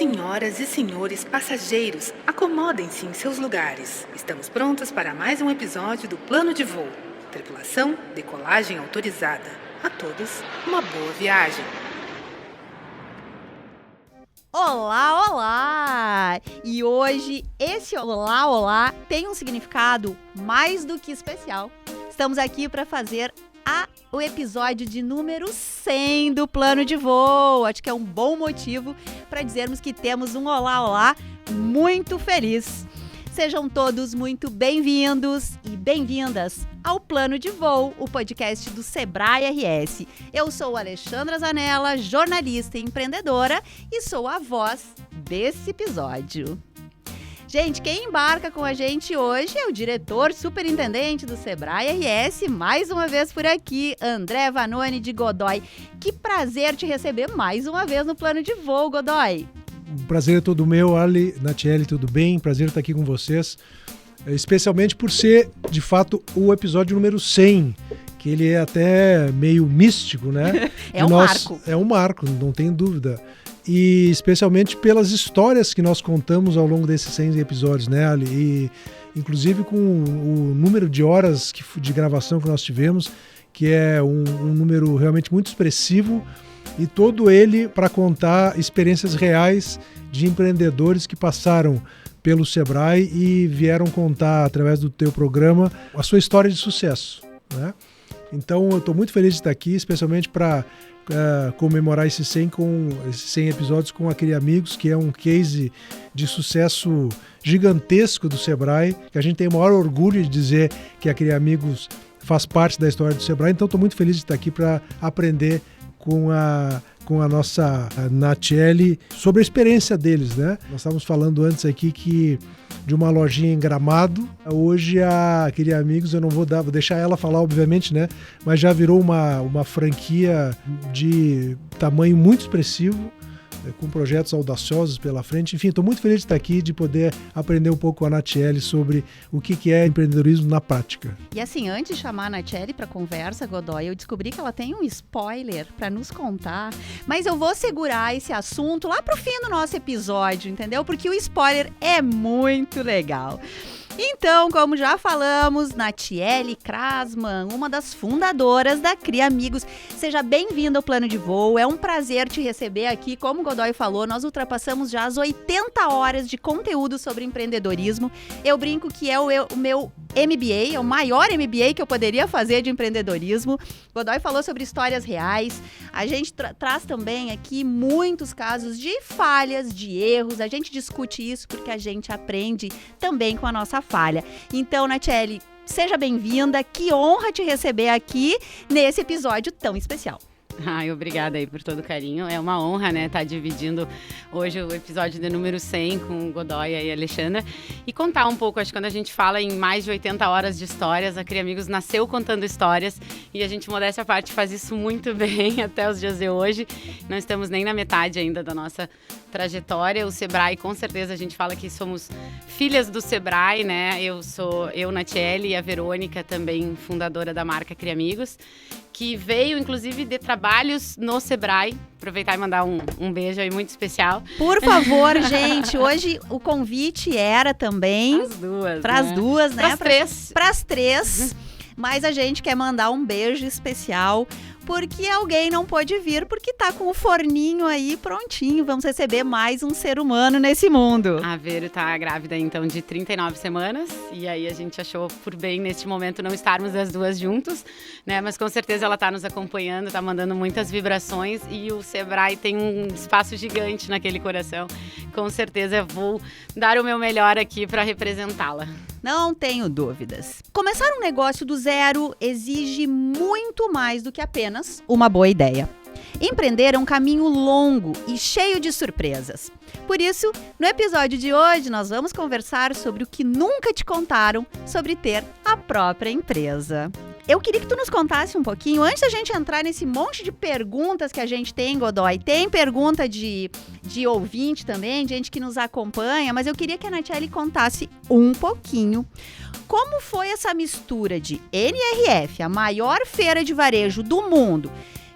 Senhoras e senhores passageiros, acomodem-se em seus lugares. Estamos prontos para mais um episódio do Plano de Voo. Tripulação, decolagem autorizada. A todos, uma boa viagem. Olá, olá! E hoje esse olá, olá tem um significado mais do que especial. Estamos aqui para fazer o episódio de número 100 do Plano de Voo. Acho que é um bom motivo para dizermos que temos um olá, olá muito feliz. Sejam todos muito bem-vindos e bem-vindas ao Plano de Voo, o podcast do Sebrae RS. Eu sou Alexandra Zanella, jornalista e empreendedora, e sou a voz desse episódio. Gente, quem embarca com a gente hoje é o diretor superintendente do Sebrae RS, mais uma vez por aqui, André Vanoni de Godoy. Que prazer te receber mais uma vez no Plano de Voo, Godoy. O prazer é todo meu, Ali, Natiele, tudo bem? Prazer estar aqui com vocês, especialmente por ser, de fato, o episódio número 100, que ele é até meio místico, né? Marco. É um marco, não tem dúvida. E especialmente pelas histórias que nós contamos ao longo desses 100 episódios, né, Ali? E inclusive com o número de horas de gravação que nós tivemos, que é um número realmente muito expressivo, e todo ele para contar experiências reais de empreendedores que passaram pelo Sebrae e vieram contar, através do teu programa, a sua história de sucesso, né? Então eu estou muito feliz de estar aqui, especialmente para comemorar esses 100 episódios com a Cria Amigos, que é um case de sucesso gigantesco do Sebrae, que a gente tem o maior orgulho de dizer que a Cria Amigos faz parte da história do Sebrae. Então estou muito feliz de estar aqui para aprender com a nossa Natiele sobre a experiência deles, né? Nós estávamos falando antes aqui de uma lojinha em Gramado. Hoje a Cria Amigos, eu não vou deixar ela falar, obviamente, né? Mas já virou uma franquia de tamanho muito expressivo, com projetos audaciosos pela frente. Enfim, estou muito feliz de estar aqui, de poder aprender um pouco com a Natiele sobre o que é empreendedorismo na prática. E assim, antes de chamar a Natiele para conversa, Godoy, eu descobri que ela tem um spoiler para nos contar, mas eu vou segurar esse assunto lá pro fim do nosso episódio, entendeu? Porque o spoiler é muito legal. Então, como já falamos, Natiele Krasman, uma das fundadoras da Cria Amigos. Seja bem-vinda ao Plano de Voo, é um prazer te receber aqui. Como o Godoy falou, nós ultrapassamos já as 80 horas de conteúdo sobre empreendedorismo. Eu brinco que é o meu MBA, é o maior MBA que eu poderia fazer de empreendedorismo. Godoy falou sobre histórias reais. A gente traz também aqui muitos casos de falhas, de erros. A gente discute isso porque a gente aprende também com a nossa falha. Então, Natiele, seja bem-vinda. Que honra te receber aqui nesse episódio tão especial. Ai, obrigada aí por todo o carinho. É uma honra, né, estar dividindo hoje o episódio de número 100 com o Godoy e a Alexandra e contar um pouco. Acho que quando a gente fala em mais de 80 horas de histórias, a Cria Amigos nasceu contando histórias e a gente, modéstia à parte, faz isso muito bem até os dias de hoje. Não estamos nem na metade ainda da nossa trajetória. O Sebrae, com certeza, a gente fala que somos filhas do Sebrae, né? Eu, Natiele, e a Verônica, também fundadora da marca Cria Amigos, que veio, inclusive, de trabalhos no Sebrae. Aproveitar e mandar um beijo aí muito especial. Por favor, gente, hoje o convite era também para as duas, né? Para as três. Mas a gente quer mandar um beijo especial porque alguém não pôde vir, porque tá com o forninho aí prontinho. Vamos receber mais um ser humano nesse mundo. A Vero tá grávida, então, de 39 semanas. E aí a gente achou por bem, neste momento, não estarmos as duas juntos, né? Mas com certeza ela tá nos acompanhando, tá mandando muitas vibrações. E o Sebrae tem um espaço gigante naquele coração. Com certeza eu vou dar o meu melhor aqui para representá-la. Não tenho dúvidas. Começar um negócio do zero exige muito mais do que apenas uma boa ideia. Empreender é um caminho longo e cheio de surpresas. Por isso, no episódio de hoje, nós vamos conversar sobre o que nunca te contaram sobre ter a própria empresa. Eu queria que tu nos contasse um pouquinho, antes da gente entrar nesse monte de perguntas que a gente tem, Godoy. Tem pergunta de ouvinte também, de gente que nos acompanha, mas eu queria que a Natiele contasse um pouquinho como foi essa mistura de NRF, a maior feira de varejo do mundo,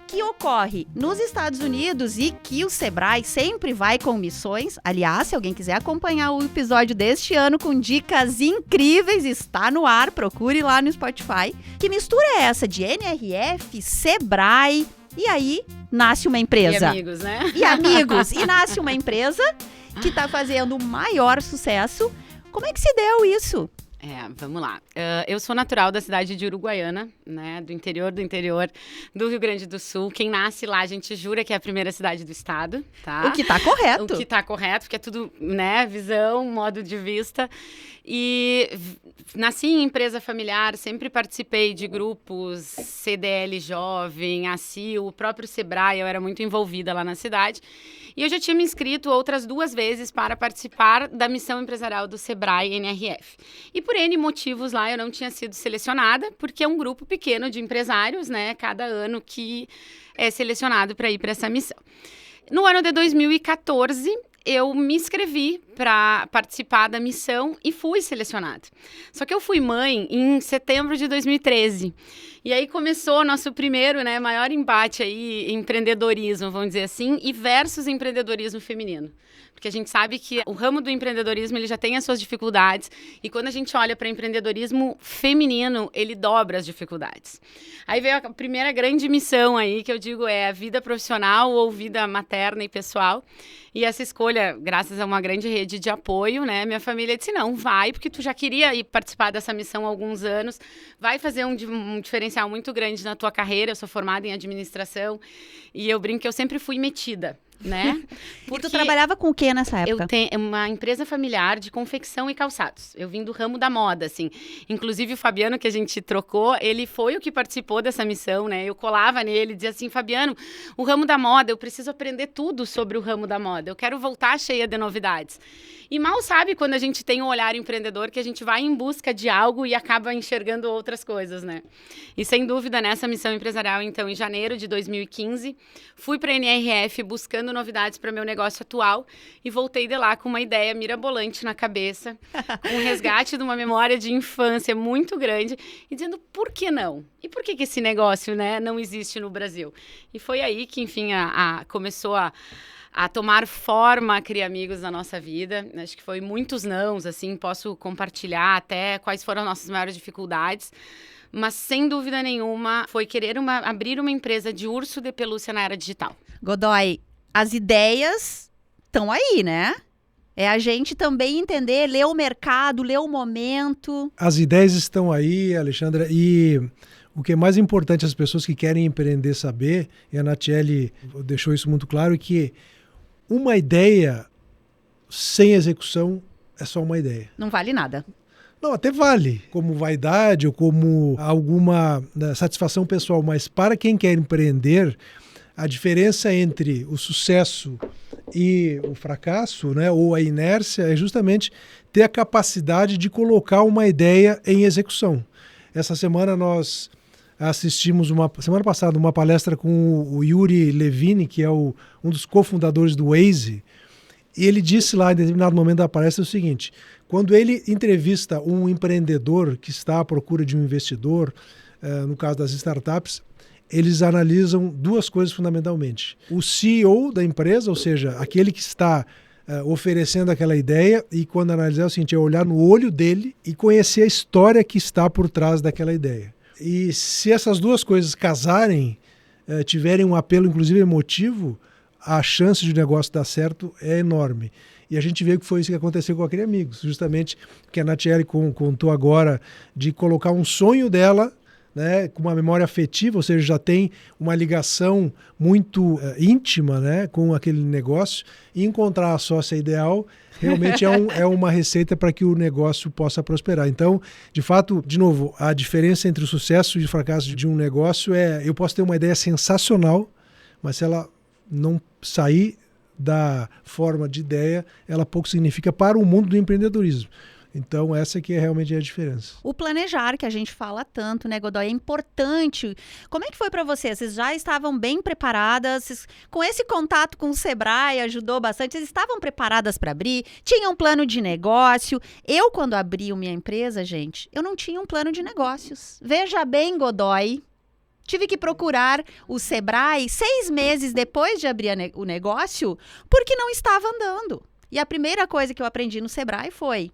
que ocorre nos Estados Unidos e que o Sebrae sempre vai com missões. Aliás, se alguém quiser acompanhar o episódio deste ano com dicas incríveis, está no ar, procure lá no Spotify. Que mistura é essa de NRF, Sebrae, e aí nasce uma empresa. E amigos, né? E amigos. E nasce uma empresa que está fazendo o maior sucesso. Como é que se deu isso? Vamos lá. Eu sou natural da cidade de Uruguaiana, né? Do interior do Rio Grande do Sul. Quem nasce lá, a gente jura que é a primeira cidade do estado, tá? O que tá correto. O que tá correto, porque é tudo, né? Visão, modo de vista. E nasci em empresa familiar, sempre participei de grupos, CDL Jovem, ACIL, o próprio Sebrae, eu era muito envolvida lá na cidade. E eu já tinha me inscrito outras 2 vezes para participar da missão empresarial do Sebrae NRF. E por N motivos lá eu não tinha sido selecionada, porque é um grupo pequeno de empresários, né, cada ano que é selecionado para ir para essa missão. No ano de 2014, eu me inscrevi para participar da missão e fui selecionada. Só que eu fui mãe em setembro de 2013. E aí começou o nosso primeiro, né, maior embate aí, empreendedorismo, vamos dizer assim, e versus empreendedorismo feminino. Porque a gente sabe que o ramo do empreendedorismo ele já tem as suas dificuldades e quando a gente olha para empreendedorismo feminino, ele dobra as dificuldades. Aí veio a primeira grande missão aí, que eu digo é a vida profissional ou vida materna e pessoal. E essa escolha, graças a uma grande rede de apoio, né, minha família disse, não, vai, porque tu já queria ir participar dessa missão há alguns anos, vai fazer um diferencial muito grande na tua carreira, eu sou formada em administração e eu brinco que eu sempre fui metida. Né? E tu trabalhava com o que nessa época? Eu tenho uma empresa familiar de confecção e calçados. Eu vim do ramo da moda, assim. Inclusive o Fabiano, que a gente trocou, ele foi o que participou dessa missão, né? Eu colava nele, dizia assim, Fabiano, o ramo da moda, eu preciso aprender tudo sobre o ramo da moda. Eu quero voltar cheia de novidades. E mal sabe quando a gente tem um olhar empreendedor que a gente vai em busca de algo e acaba enxergando outras coisas, né? E sem dúvida, nessa missão empresarial, então, em janeiro de 2015, fui para a NRF buscando novidades para meu negócio atual e voltei de lá com uma ideia mirabolante na cabeça, com um resgate de uma memória de infância muito grande e dizendo, por que não? E por que esse negócio, né, não existe no Brasil? E foi aí que, enfim, começou a tomar forma, a criar amigos na nossa vida. Acho que foi muitos nãos, assim, posso compartilhar até quais foram as nossas maiores dificuldades. Mas, sem dúvida nenhuma, foi querer abrir uma empresa de urso de pelúcia na era digital. Godoy, as ideias estão aí, né? É a gente também entender, ler o mercado, ler o momento. As ideias estão aí, Alexandra, e o que é mais importante as pessoas que querem empreender saber, e a Natiele deixou isso muito claro, é que uma ideia sem execução é só uma ideia. Não vale nada. Não, até vale, como vaidade ou como alguma satisfação pessoal, mas para quem quer empreender, a diferença entre o sucesso e o fracasso, né, ou a inércia, é justamente ter a capacidade de colocar uma ideia em execução. Essa semana nós assistimos, semana passada, uma palestra com o Yuri Levine, que é um dos cofundadores do Waze, e ele disse lá, em determinado momento da palestra, o seguinte, quando ele entrevista um empreendedor que está à procura de um investidor, no caso das startups, eles analisam 2 coisas fundamentalmente. O CEO da empresa, ou seja, aquele que está oferecendo aquela ideia, e quando analisar é o seguinte, é olhar no olho dele e conhecer a história que está por trás daquela ideia. E se essas 2 coisas casarem, tiverem um apelo inclusive emotivo, a chance de o negócio dar certo é enorme. E a gente vê que foi isso que aconteceu com a Cria Amigos, justamente que a Natiele contou agora de colocar um sonho dela, né, com uma memória afetiva, ou seja, já tem uma ligação muito íntima, né, com aquele negócio, e encontrar a sócia ideal realmente é uma receita para que o negócio possa prosperar. Então, de fato, de novo, a diferença entre o sucesso e o fracasso de um negócio eu posso ter uma ideia sensacional, mas se ela não sair da forma de ideia, ela pouco significa para o mundo do empreendedorismo. Então, essa aqui é realmente a diferença. O planejar, que a gente fala tanto, né, Godoy, é importante. Como é que foi para vocês? Vocês já estavam bem preparadas? Com esse contato com o Sebrae, ajudou bastante? Vocês estavam preparadas para abrir? Tinham um plano de negócio? Eu, quando abri minha empresa, gente, eu não tinha um plano de negócios. Veja bem, Godoy, tive que procurar o Sebrae 6 meses depois de abrir o negócio, porque não estava andando. E a primeira coisa que eu aprendi no Sebrae foi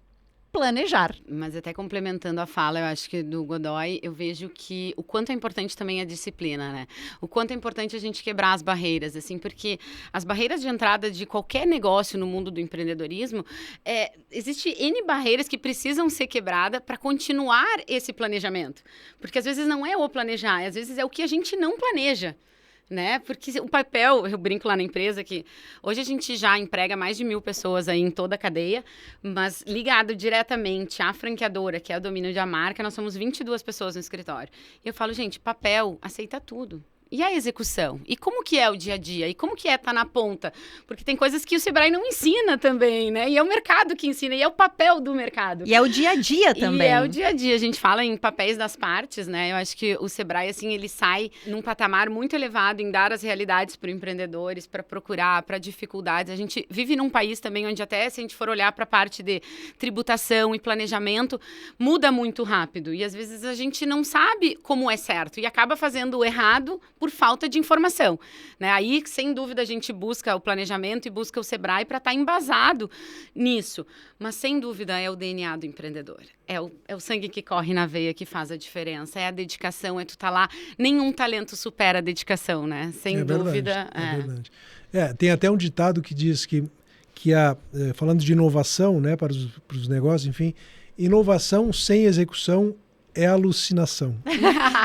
planejar. Mas até complementando a fala, eu acho que do Godoy, eu vejo que o quanto é importante também a disciplina, né? O quanto é importante a gente quebrar as barreiras, assim, porque as barreiras de entrada de qualquer negócio no mundo do empreendedorismo, existe N barreiras que precisam ser quebradas para continuar esse planejamento. Porque às vezes não é o planejar, às vezes é o que a gente não planeja. Né? Porque o papel, eu brinco lá na empresa que hoje a gente já emprega mais de 1.000 pessoas aí em toda a cadeia, mas ligado diretamente à franqueadora, que é o domínio da marca, nós somos 22 pessoas no escritório. E eu falo, gente, papel aceita tudo. E a execução? E como que é o dia a dia? E como que é estar na ponta? Porque tem coisas que o Sebrae não ensina também, né? E é o mercado que ensina, e é o papel do mercado. E é o dia a dia também. E é o dia a dia. A gente fala em papéis das partes, né? Eu acho que o Sebrae, assim, ele sai num patamar muito elevado em dar as realidades para empreendedores, para procurar, para dificuldades. A gente vive num país também onde até, se a gente for olhar para a parte de tributação e planejamento, muda muito rápido. E às vezes a gente não sabe como é certo e acaba fazendo o errado por falta de informação, né? Aí, sem dúvida, a gente busca o planejamento e busca o Sebrae para estar embasado nisso. Mas, sem dúvida, é o DNA do empreendedor. É o sangue que corre na veia que faz a diferença. É a dedicação, é tu estar lá. Nenhum talento supera a dedicação, né? Sem dúvida. É verdade. Tem até um ditado que diz que falando de inovação, né, para os negócios, enfim, inovação sem execução é alucinação.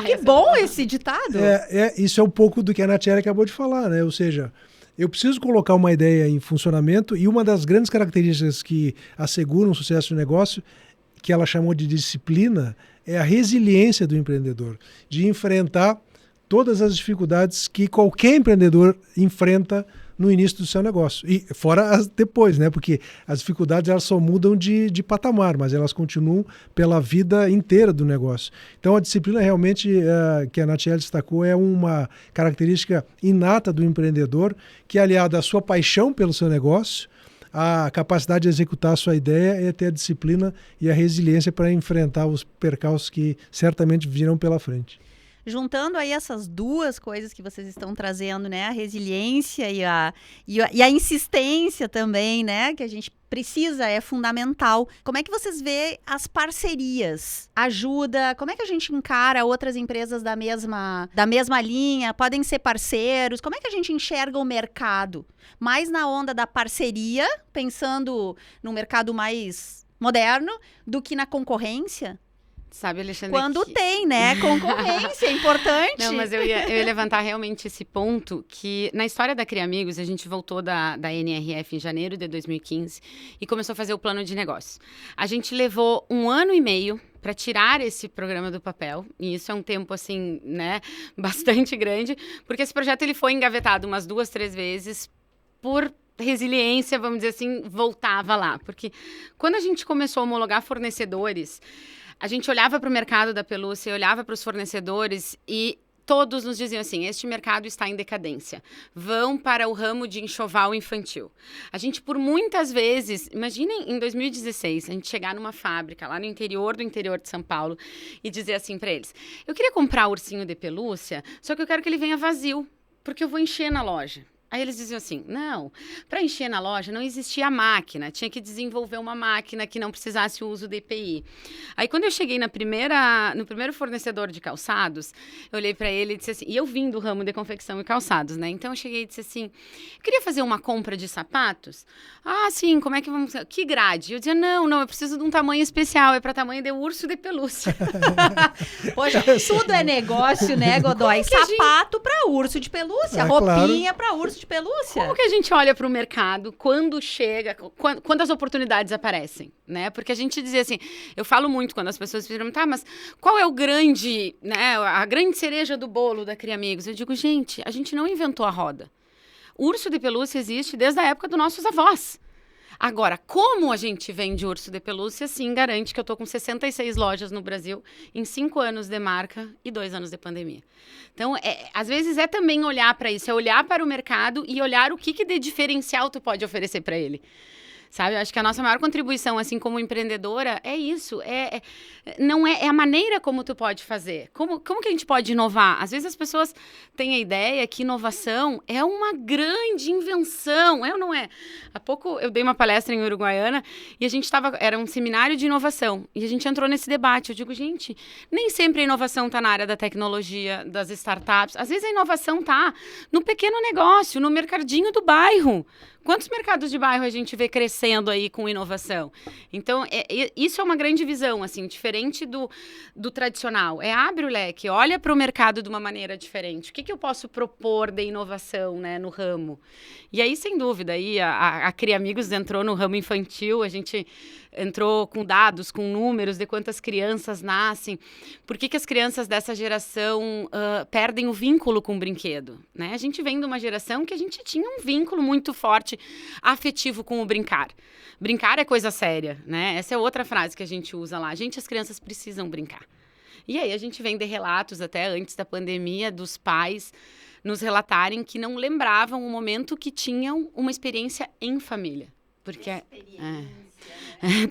Que bom esse ditado. Isso é um pouco do que a Natiele acabou de falar, né? Ou seja, eu preciso colocar uma ideia em funcionamento e uma das grandes características que asseguram o sucesso do negócio, que ela chamou de disciplina, é a resiliência do empreendedor, de enfrentar todas as dificuldades que qualquer empreendedor enfrenta no início do seu negócio. E fora depois, né? Porque as dificuldades elas só mudam de patamar, mas elas continuam pela vida inteira do negócio. Então a disciplina realmente, que a Natiele destacou, é uma característica inata do empreendedor, que aliada à sua paixão pelo seu negócio, a capacidade de executar a sua ideia é ter a disciplina e a resiliência para enfrentar os percalços que certamente virão pela frente. Juntando aí essas duas coisas que vocês estão trazendo, né? A resiliência e a insistência também, né? Que a gente precisa, é fundamental. Como é que vocês vê as parcerias? Ajuda? Como é que a gente encara outras empresas da mesma linha? Podem ser parceiros? Como é que a gente enxerga o mercado? Mais na onda da parceria, pensando no mercado mais moderno, do que na concorrência? Sabe, Alexandre? Quando tem, né? Concorrência é importante. Não, mas eu ia levantar realmente esse ponto que na história da Cria Amigos, a gente voltou da NRF em janeiro de 2015 e começou a fazer o plano de negócio. A gente levou 1 ano e meio para tirar esse programa do papel, e isso é um tempo, assim, né, bastante grande, porque esse projeto ele foi engavetado umas 2, 3 vezes por resiliência, vamos dizer assim, voltava lá. Porque quando a gente começou a homologar fornecedores, a gente olhava para o mercado da pelúcia, olhava para os fornecedores e todos nos diziam assim, este mercado está em decadência. Vão para o ramo de enxoval infantil. A gente, por muitas vezes, imaginem em 2016, a gente chegar numa fábrica lá no interior de São Paulo e dizer assim para eles, eu queria comprar ursinho de pelúcia, só que eu quero que ele venha vazio, porque eu vou encher na loja. Aí eles diziam assim, não, para encher na loja não existia máquina, tinha que desenvolver uma máquina que não precisasse o uso de EPI. Aí quando eu cheguei no primeiro fornecedor de calçados, eu olhei para ele e disse assim, e eu vim do ramo de confecção e calçados, né? Então eu cheguei e disse assim, eu queria fazer uma compra de sapatos? Ah, sim, como é que vamos... Que grade? Eu dizia, não, eu preciso de um tamanho especial, é para tamanho de urso de pelúcia. Poxa, tudo é negócio, né, Godoy? Sapato para urso de pelúcia, roupinha para urso de pelúcia. Como que a gente olha para o mercado quando chega, quando as oportunidades aparecem, né? Porque a gente dizia assim, eu falo muito quando as pessoas viram, tá, mas qual é o grande, né, a grande cereja do bolo da Cria Amigos? Eu digo, gente, a gente não inventou a roda. Urso de pelúcia existe desde a época dos nossos avós. Agora, como a gente vende urso de pelúcia, sim, garante que eu estou com 66 lojas no Brasil em 5 anos de marca e 2 anos de pandemia. Então, às vezes é também olhar para isso, é olhar para o mercado e olhar o que de diferencial tu pode oferecer para ele. sabe? Eu acho que a nossa maior contribuição, assim, como empreendedora, é isso. Não é a maneira como tu pode fazer. Como que a gente pode inovar? Às vezes as pessoas têm a ideia que inovação é uma grande invenção, é ou não é? Há pouco eu dei uma palestra em Uruguaiana e era um seminário de inovação, e a gente entrou nesse debate. Eu digo, gente, nem sempre a inovação está na área da tecnologia, das startups. Às vezes a inovação está no pequeno negócio, no mercadinho do bairro. Quantos mercados de bairro a gente vê crescendo aí com inovação? Então, isso é uma grande visão, assim, diferente do tradicional. Abre o leque, olha para o mercado de uma maneira diferente. O que eu posso propor de inovação, né, no ramo? E aí, sem dúvida, aí a Cria Amigos entrou no ramo infantil, a gente entrou com dados, com números de quantas crianças nascem. Por que as crianças dessa geração perdem o vínculo com o brinquedo? Né? A gente vem de uma geração que a gente tinha um vínculo muito forte afetivo com o brincar. Brincar é coisa séria, né? Essa é outra frase que a gente usa lá. As crianças precisam brincar. E aí a gente vem de relatos até antes da pandemia dos pais nos relatarem que não lembravam o momento que tinham uma experiência em família. Porque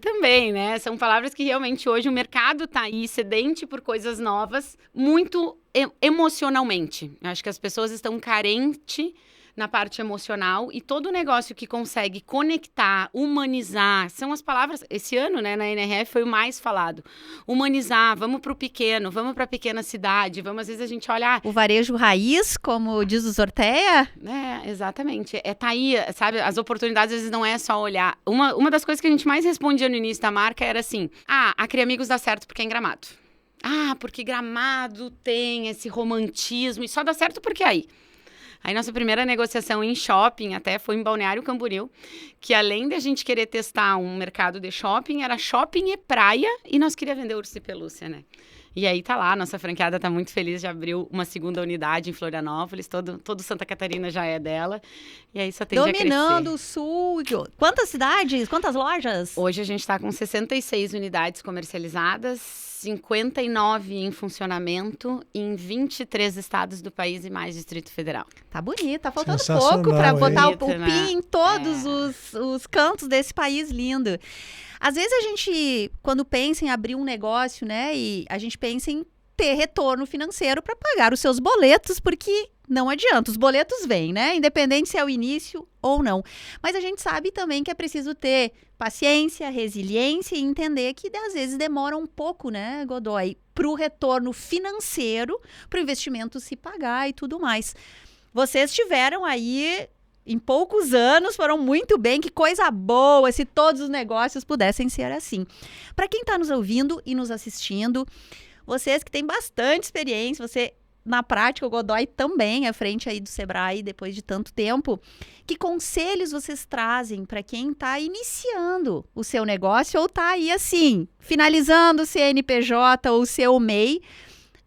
também, né? São palavras que realmente hoje o mercado está aí sedente por coisas novas, muito emocionalmente. Eu acho que as pessoas estão carentes na parte emocional, e todo negócio que consegue conectar, humanizar, são as palavras, esse ano, né, na NRF foi o mais falado, humanizar, vamos para o pequeno, vamos para a pequena cidade, às vezes a gente olha... O varejo raiz, como diz o Zorteia? Exatamente, tá aí, sabe, as oportunidades às vezes não é só olhar. Uma das coisas que a gente mais respondia no início da marca era assim, a Cria Amigos dá certo porque é em Gramado. Porque Gramado tem esse romantismo, e só dá certo porque aí nossa primeira negociação em shopping até foi em Balneário Camboriú, que além de a gente querer testar um mercado de shopping, era shopping e praia, e nós queríamos vender urso e pelúcia, né? E aí tá lá, nossa franqueada tá muito feliz, já abriu uma segunda unidade em Florianópolis, todo Santa Catarina já é dela, e aí só tende a crescer. Dominando o sul. Quantas cidades? Quantas lojas? Hoje a gente tá com 66 unidades comercializadas, 59 em funcionamento em 23 estados do país e mais Distrito Federal. Tá bonito, tá faltando pouco para botar o bonito, PIN em todos os cantos desse país lindo. Às vezes a gente, quando pensa em abrir um negócio, né, e a gente pensa em ter retorno financeiro para pagar os seus boletos, porque não adianta, os boletos vêm, né, independente se é o início ou não. Mas a gente sabe também que é preciso ter paciência, resiliência e entender que às vezes demora um pouco, né, Godoy, para o retorno financeiro, para o investimento se pagar e tudo mais. Vocês tiveram aí, em poucos anos, foram muito bem, que coisa boa se todos os negócios pudessem ser assim. Para quem está nos ouvindo e nos assistindo, vocês que têm bastante experiência, você na prática, o Godoy também à frente aí do Sebrae depois de tanto tempo, que conselhos vocês trazem para quem está iniciando o seu negócio ou está aí assim, finalizando o CNPJ ou o seu MEI,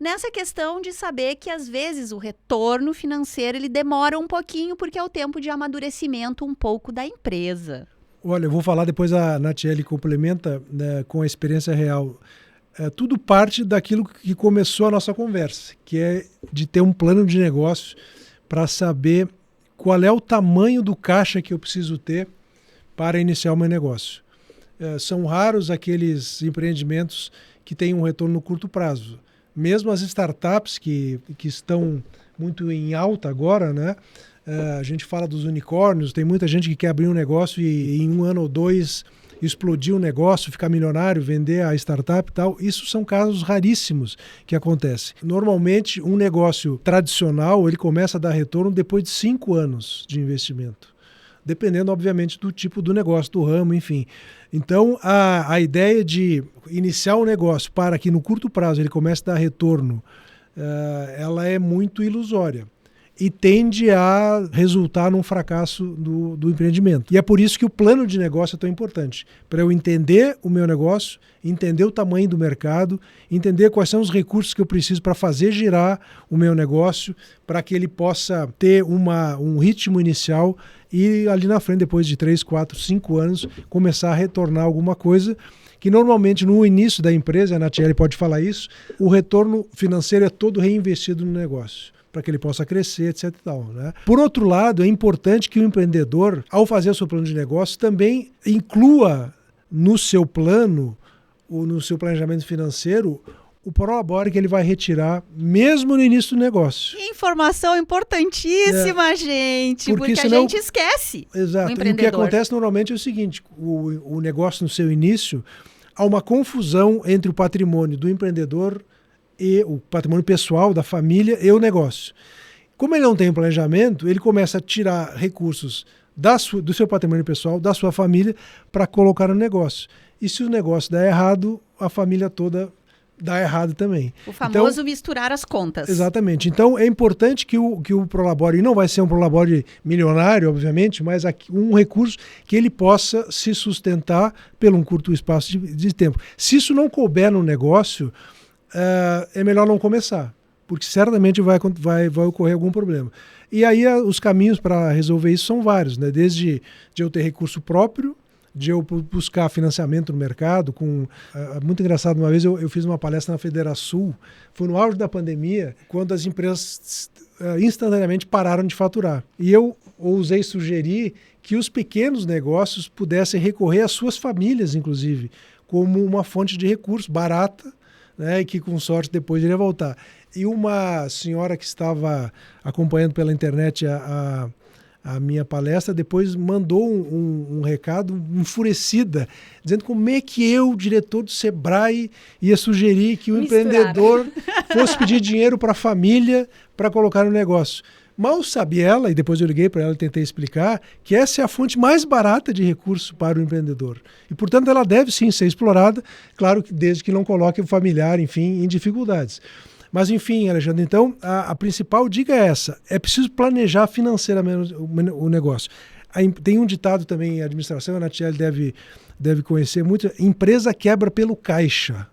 nessa questão de saber que às vezes o retorno financeiro ele demora um pouquinho porque é o tempo de amadurecimento um pouco da empresa. Olha, eu vou falar depois, a Natiele complementa, né, com a experiência real. Tudo parte daquilo que começou a nossa conversa, que é de ter um plano de negócio para saber qual é o tamanho do caixa que eu preciso ter para iniciar o meu negócio. São raros aqueles empreendimentos que têm um retorno no curto prazo. Mesmo as startups que estão muito em alta agora, né? A gente fala dos unicórnios, tem muita gente que quer abrir um negócio e em 1 ano ou 2 explodir o negócio, ficar milionário, vender a startup e tal. Isso são casos raríssimos que acontecem. Normalmente, um negócio tradicional, ele começa a dar retorno depois de 5 anos de investimento. Dependendo, obviamente, do tipo do negócio, do ramo, enfim. Então, a ideia de iniciar um negócio para que no curto prazo ele comece a dar retorno, ela é muito ilusória. E tende a resultar num fracasso do empreendimento. E é por isso que o plano de negócio é tão importante. Para eu entender o meu negócio, entender o tamanho do mercado, entender quais são os recursos que eu preciso para fazer girar o meu negócio, para que ele possa ter um ritmo inicial e ali na frente, depois de 3, 4, 5 anos, começar a retornar alguma coisa que normalmente no início da empresa, a Natiele pode falar isso, o retorno financeiro é todo reinvestido no negócio. para que ele possa crescer, etc. E tal, né? Por outro lado, é importante que o empreendedor, ao fazer o seu plano de negócio, também inclua no seu plano, ou no seu planejamento financeiro, o prolabore que ele vai retirar mesmo no início do negócio. Informação importantíssima, gente, porque senão, a gente esquece. Exato. O empreendedor. E o que acontece normalmente é o seguinte, o negócio no seu início, há uma confusão entre o patrimônio do empreendedor e o patrimônio pessoal da família e o negócio. Como ele não tem um planejamento, ele começa a tirar recursos do seu patrimônio pessoal, da sua família, para colocar no negócio. E se o negócio der errado, a família toda dá errado também. O famoso misturar as contas. Exatamente. Então, é importante que o prolabore, e não vai ser um prolabore milionário, obviamente, mas um recurso que ele possa se sustentar por um curto espaço de tempo. Se isso não couber no negócio, é melhor não começar, porque certamente vai ocorrer algum problema. E aí, os caminhos para resolver isso são vários, né? Desde de eu ter recurso próprio, de eu buscar financiamento no mercado. Muito engraçado, uma vez eu fiz uma palestra na Federação, foi no auge da pandemia, quando as empresas instantaneamente pararam de faturar. E eu ousei sugerir que os pequenos negócios pudessem recorrer às suas famílias, inclusive, como uma fonte de recurso barata, né, e que com sorte depois iria voltar. E uma senhora que estava acompanhando pela internet a minha palestra, depois mandou um recado enfurecida, dizendo como é que eu, diretor do Sebrae, ia sugerir que o empreendedor fosse pedir dinheiro para a família para colocar no negócio. Mal sabia ela, e depois eu liguei para ela e tentei explicar, que essa é a fonte mais barata de recurso para o empreendedor. E, portanto, ela deve sim ser explorada, claro que desde que não coloque o familiar, enfim, em dificuldades. Mas, enfim, Alexandre, então, a principal dica é essa. É preciso planejar financeiramente o negócio. Tem um ditado também em administração, a Natiele deve conhecer muito, empresa quebra pelo caixa.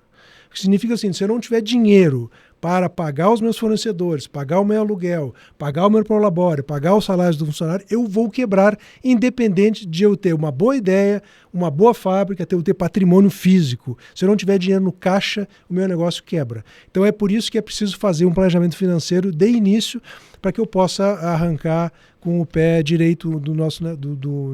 O que significa assim, se eu não tiver dinheiro para pagar os meus fornecedores, pagar o meu aluguel, pagar o meu prolabore, pagar os salários do funcionário, eu vou quebrar, independente de eu ter uma boa ideia, uma boa fábrica, eu ter patrimônio físico. Se eu não tiver dinheiro no caixa, o meu negócio quebra. Então é por isso que é preciso fazer um planejamento financeiro de início para que eu possa arrancar com o pé direito do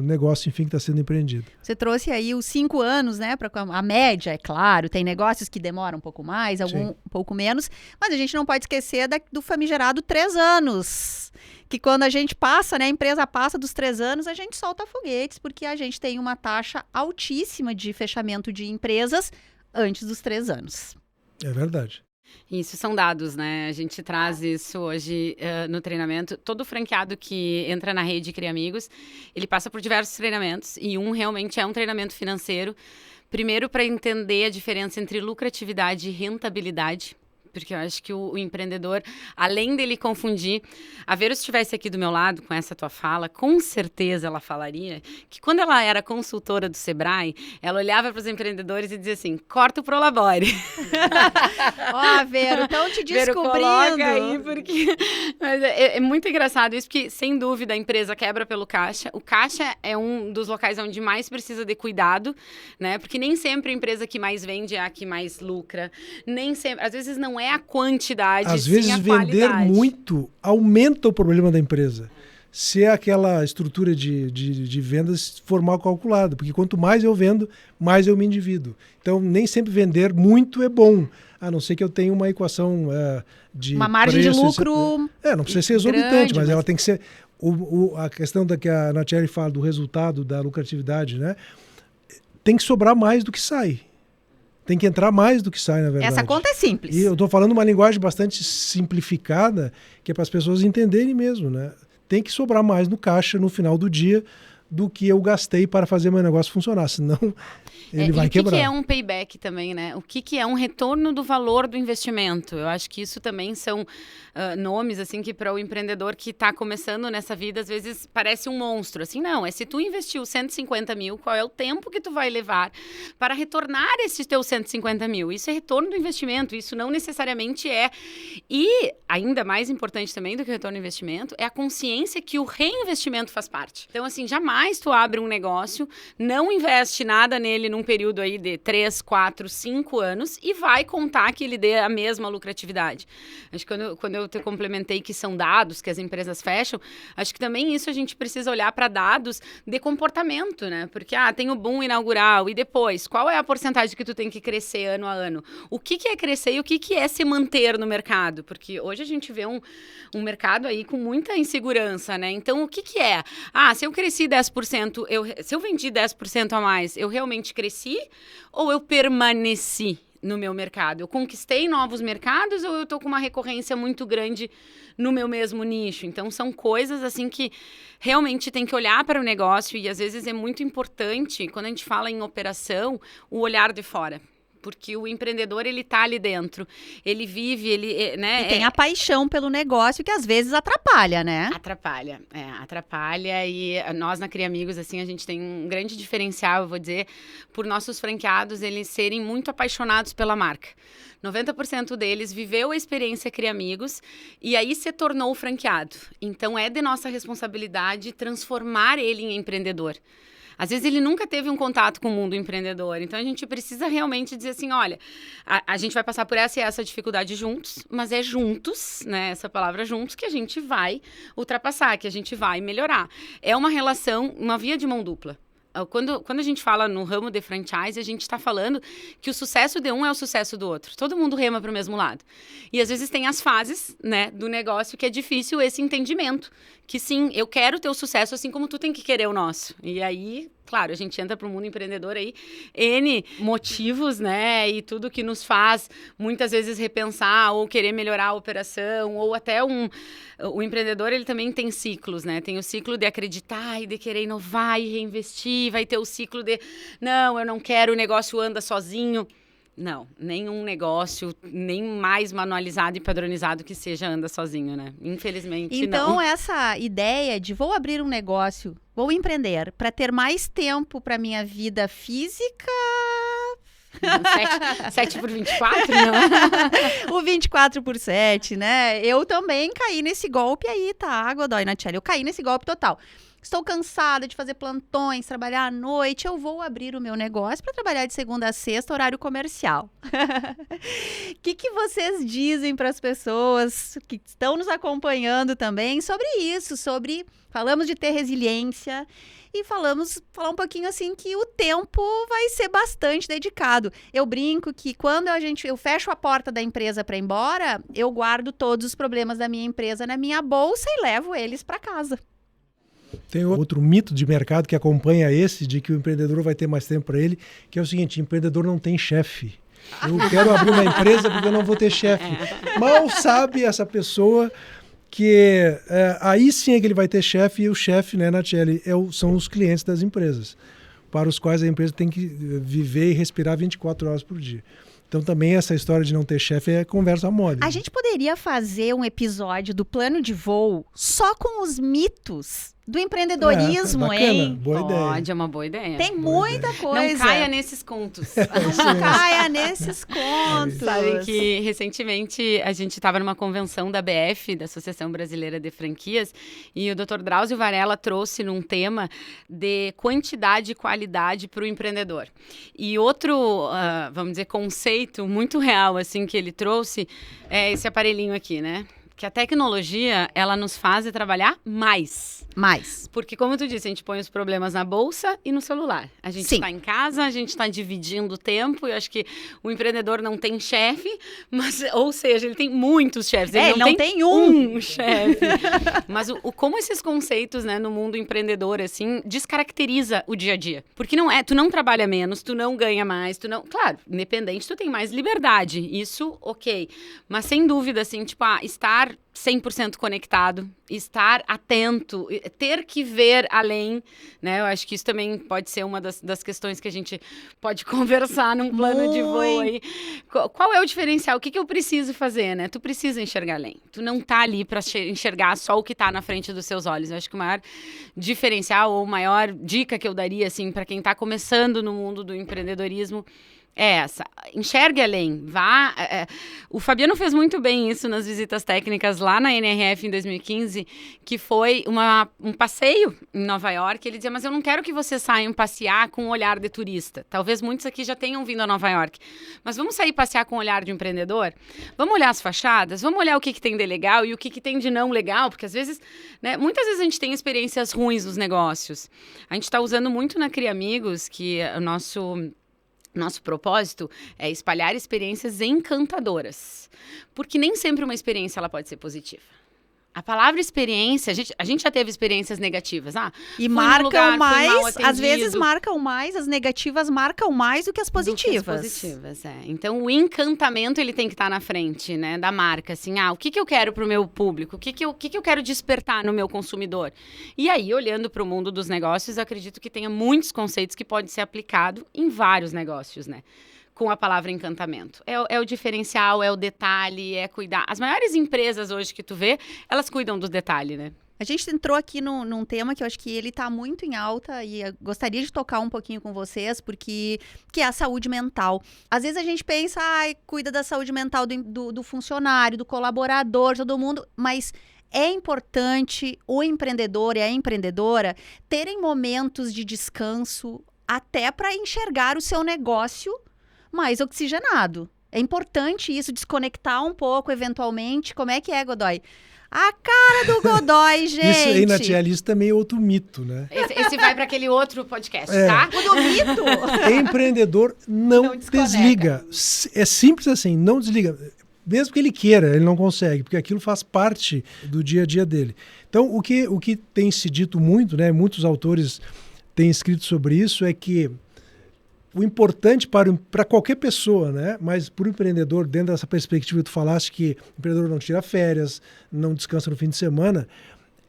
negócio, enfim, que está sendo empreendido. Você trouxe aí os 5 anos, né? A média, é claro, tem negócios que demoram um pouco mais, um pouco menos, mas a gente não pode esquecer do famigerado 3 anos. Que quando a gente passa, né, a empresa passa dos 3 anos, a gente solta foguetes, porque a gente tem uma taxa altíssima de fechamento de empresas antes dos 3 anos. É verdade. Isso são dados, né? A gente traz isso hoje no treinamento. Todo franqueado que entra na rede Cria Amigos, ele passa por diversos treinamentos e realmente é um treinamento financeiro. Primeiro, para entender a diferença entre lucratividade e rentabilidade. Porque eu acho que o empreendedor, além dele confundir... A Vero, se estivesse aqui do meu lado com essa tua fala, com certeza ela falaria que quando ela era consultora do Sebrae, ela olhava para os empreendedores e dizia assim, corta o prolabore. Ó, Vero, estão te descobrindo. Vero, coloca aí, porque... Mas é muito engraçado isso, porque, sem dúvida, a empresa quebra pelo caixa. O caixa é um dos locais onde mais precisa de cuidado, né? Porque nem sempre a empresa que mais vende é a que mais lucra. Nem sempre... Às vezes não é a quantidade, às vezes a vender qualidade. muito aumenta o problema da empresa. Se aquela estrutura de vendas for mal calculada, porque quanto mais eu vendo, mais eu me endivido. Então, nem sempre vender muito é bom, a não ser que eu tenha uma equação de uma margem preço, de lucro não precisa ser exorbitante, grande, mas ela tem que ser... a questão da que a Natiele fala do resultado, da lucratividade, né? Tem que sobrar mais do que sai. Tem que entrar mais do que sai, na verdade. Essa conta é simples. E eu estou falando uma linguagem bastante simplificada, que é para as pessoas entenderem mesmo, né? Tem que sobrar mais no caixa no final do dia do que eu gastei para fazer meu negócio funcionar, senão ele vai quebrar. O que é um payback também, né? O que é um retorno do valor do investimento? Eu acho que isso também são nomes, assim, que para o empreendedor que está começando nessa vida, às vezes parece um monstro. Assim, não, se tu investiu 150 mil, qual é o tempo que tu vai levar para retornar esses teus 150 mil? Isso é retorno do investimento, isso não necessariamente é. E, ainda mais importante também do que o retorno do investimento, é a consciência que o reinvestimento faz parte. Então, assim, jamais mais tu abre um negócio, não investe nada nele num período aí de 3, 4, 5 anos e vai contar que ele dê a mesma lucratividade. Acho que quando eu te complementei que são dados que as empresas fecham, acho que também isso a gente precisa olhar para dados de comportamento, né? Porque, tem o boom inaugural e depois, qual é a porcentagem que tu tem que crescer ano a ano? O que é crescer e o que é se manter no mercado? Porque hoje a gente vê um mercado aí com muita insegurança, né? Então, o que é? Se eu cresci 10%, se eu vendi 10% a mais, eu realmente cresci ou eu permaneci no meu mercado? Eu conquistei novos mercados ou eu estou com uma recorrência muito grande no meu mesmo nicho? Então, são coisas assim que realmente tem que olhar para o negócio e às vezes é muito importante, quando a gente fala em operação, o olhar de fora. Porque o empreendedor, ele tá ali dentro, ele vive, né? E tem a paixão pelo negócio que às vezes atrapalha, né? Atrapalha e nós na Cria Amigos, assim, a gente tem um grande diferencial, eu vou dizer, por nossos franqueados, eles serem muito apaixonados pela marca. 90% deles viveu a experiência Cria Amigos e aí se tornou franqueado. Então, é de nossa responsabilidade transformar ele em empreendedor. Às vezes ele nunca teve um contato com o mundo empreendedor, então a gente precisa realmente dizer assim, olha, a gente vai passar por essa e essa dificuldade juntos, mas é juntos, né, essa palavra juntos, que a gente vai ultrapassar, que a gente vai melhorar. É uma relação, uma via de mão dupla. Quando a gente fala no ramo de franchise, a gente está falando que o sucesso de um é o sucesso do outro. Todo mundo rema para o mesmo lado. E às vezes tem as fases, né, do negócio que é difícil esse entendimento. Que sim, eu quero ter o sucesso assim como tu tem que querer o nosso. E aí, claro, a gente entra para o mundo empreendedor aí, N motivos, né, e tudo que nos faz muitas vezes repensar ou querer melhorar a operação, ou até o empreendedor, ele também tem ciclos, né, tem o ciclo de acreditar e de querer inovar e reinvestir, vai ter o ciclo de, não, eu não quero, o negócio anda sozinho. Não, nenhum negócio, nem mais manualizado e padronizado que seja, anda sozinho, né? Infelizmente, então, não. Essa ideia de vou abrir um negócio, vou empreender, para ter mais tempo para minha vida física... 7 por 24, não? O 24 por 7, né? Eu também caí nesse golpe aí, tá, Godoy Nachelli? Eu caí nesse golpe total. Estou cansada de fazer plantões, trabalhar à noite. Eu vou abrir o meu negócio para trabalhar de segunda a sexta, horário comercial. O que vocês dizem para as pessoas que estão nos acompanhando também sobre isso? Falamos de ter resiliência e falar um pouquinho assim que o tempo vai ser bastante dedicado. Eu brinco que quando eu fecho a porta da empresa para ir embora, eu guardo todos os problemas da minha empresa na minha bolsa e levo eles para casa. Tem outro mito de mercado que acompanha esse, de que o empreendedor vai ter mais tempo para ele, que é o seguinte: empreendedor não tem chefe. Eu quero abrir uma empresa porque eu não vou ter chefe. Mal sabe essa pessoa que aí sim é que ele vai ter chefe, e o chefe, né, Nachelli, são os clientes das empresas, para os quais a empresa tem que viver e respirar 24 horas por dia. Então também essa história de não ter chefe é conversa mole. A gente poderia fazer um episódio do Plano de Voo só com os mitos do empreendedorismo, bacana, hein? Boa ideia. Pode, é uma boa ideia. Tem muita coisa. Não caia nesses contos. Não caia nesses contos. Sabe que recentemente a gente estava numa convenção da BF, da Associação Brasileira de Franquias, e o Dr. Drauzio Varela trouxe num tema de quantidade e qualidade para o empreendedor. E outro, vamos dizer, conceito muito real assim que ele trouxe é esse aparelhinho aqui, né? Que a tecnologia, ela nos faz trabalhar mais. Porque, como tu disse, a gente põe os problemas na bolsa e no celular. A gente está em casa, a gente está dividindo o tempo. Eu acho que o empreendedor não tem chefe, ou seja, ele tem muitos chefes. Ele não tem um chefe. Mas como esses conceitos, né, no mundo empreendedor, assim, descaracteriza o dia a dia. Porque tu não trabalha menos, tu não ganha mais, Claro, independente, tu tem mais liberdade. Isso, ok. Mas, sem dúvida, assim, tipo, estar 100% conectado, estar atento, ter que ver além, né? Eu acho que isso também pode ser uma das questões que a gente pode conversar num plano de voo aí. Qual é o diferencial? O que eu preciso fazer, né? Tu precisa enxergar além. Tu não tá ali para enxergar só o que tá na frente dos seus olhos. Eu acho que o maior diferencial ou maior dica que eu daria, assim, para quem tá começando no mundo do empreendedorismo é essa. Enxergue além. O Fabiano fez muito bem isso nas visitas técnicas lá na NRF em 2015, que foi um passeio em Nova York. Ele dizia, mas eu não quero que vocês saiam passear com um olhar de turista. Talvez muitos aqui já tenham vindo a Nova York. Mas vamos sair passear com o olhar de empreendedor? Vamos olhar as fachadas? Vamos olhar o que tem de legal e o que tem de não legal? Porque às vezes, né, muitas vezes a gente tem experiências ruins nos negócios. A gente está usando muito na Cria Amigos, que o nosso propósito é espalhar experiências encantadoras. Porque nem sempre uma experiência ela pode ser positiva. A palavra experiência, a gente já teve experiências negativas. E marcam mais, às vezes marcam mais, as negativas marcam mais do que as positivas. Então, o encantamento, ele tem que estar na frente, né, da marca. Assim, o que eu quero para o meu público? O que eu quero despertar no meu consumidor? E aí, olhando para o mundo dos negócios, acredito que tenha muitos conceitos que podem ser aplicados em vários negócios, né? Com a palavra encantamento. É o diferencial, é o detalhe, é cuidar. As maiores empresas hoje que tu vê, elas cuidam do detalhe, né? A gente entrou aqui num tema que eu acho que ele está muito em alta e eu gostaria de tocar um pouquinho com vocês, que é a saúde mental. Às vezes a gente pensa, cuida da saúde mental do funcionário, do colaborador, todo mundo, mas é importante o empreendedor e a empreendedora terem momentos de descanso até para enxergar o seu negócio mais oxigenado. É importante isso, desconectar um pouco, eventualmente. Como é que é, Godoy? A cara do Godoy, gente! Isso aí na Tia Alice também é outro mito, né? Esse vai para aquele outro podcast, tá? O do mito! Empreendedor não desliga. É simples assim, não desliga. Mesmo que ele queira, ele não consegue, porque aquilo faz parte do dia a dia dele. Então, o que tem se dito muito, né? Muitos autores têm escrito sobre isso, é que o importante para qualquer pessoa, né? Mas para o empreendedor, dentro dessa perspectiva que tu falaste, que o empreendedor não tira férias, não descansa no fim de semana,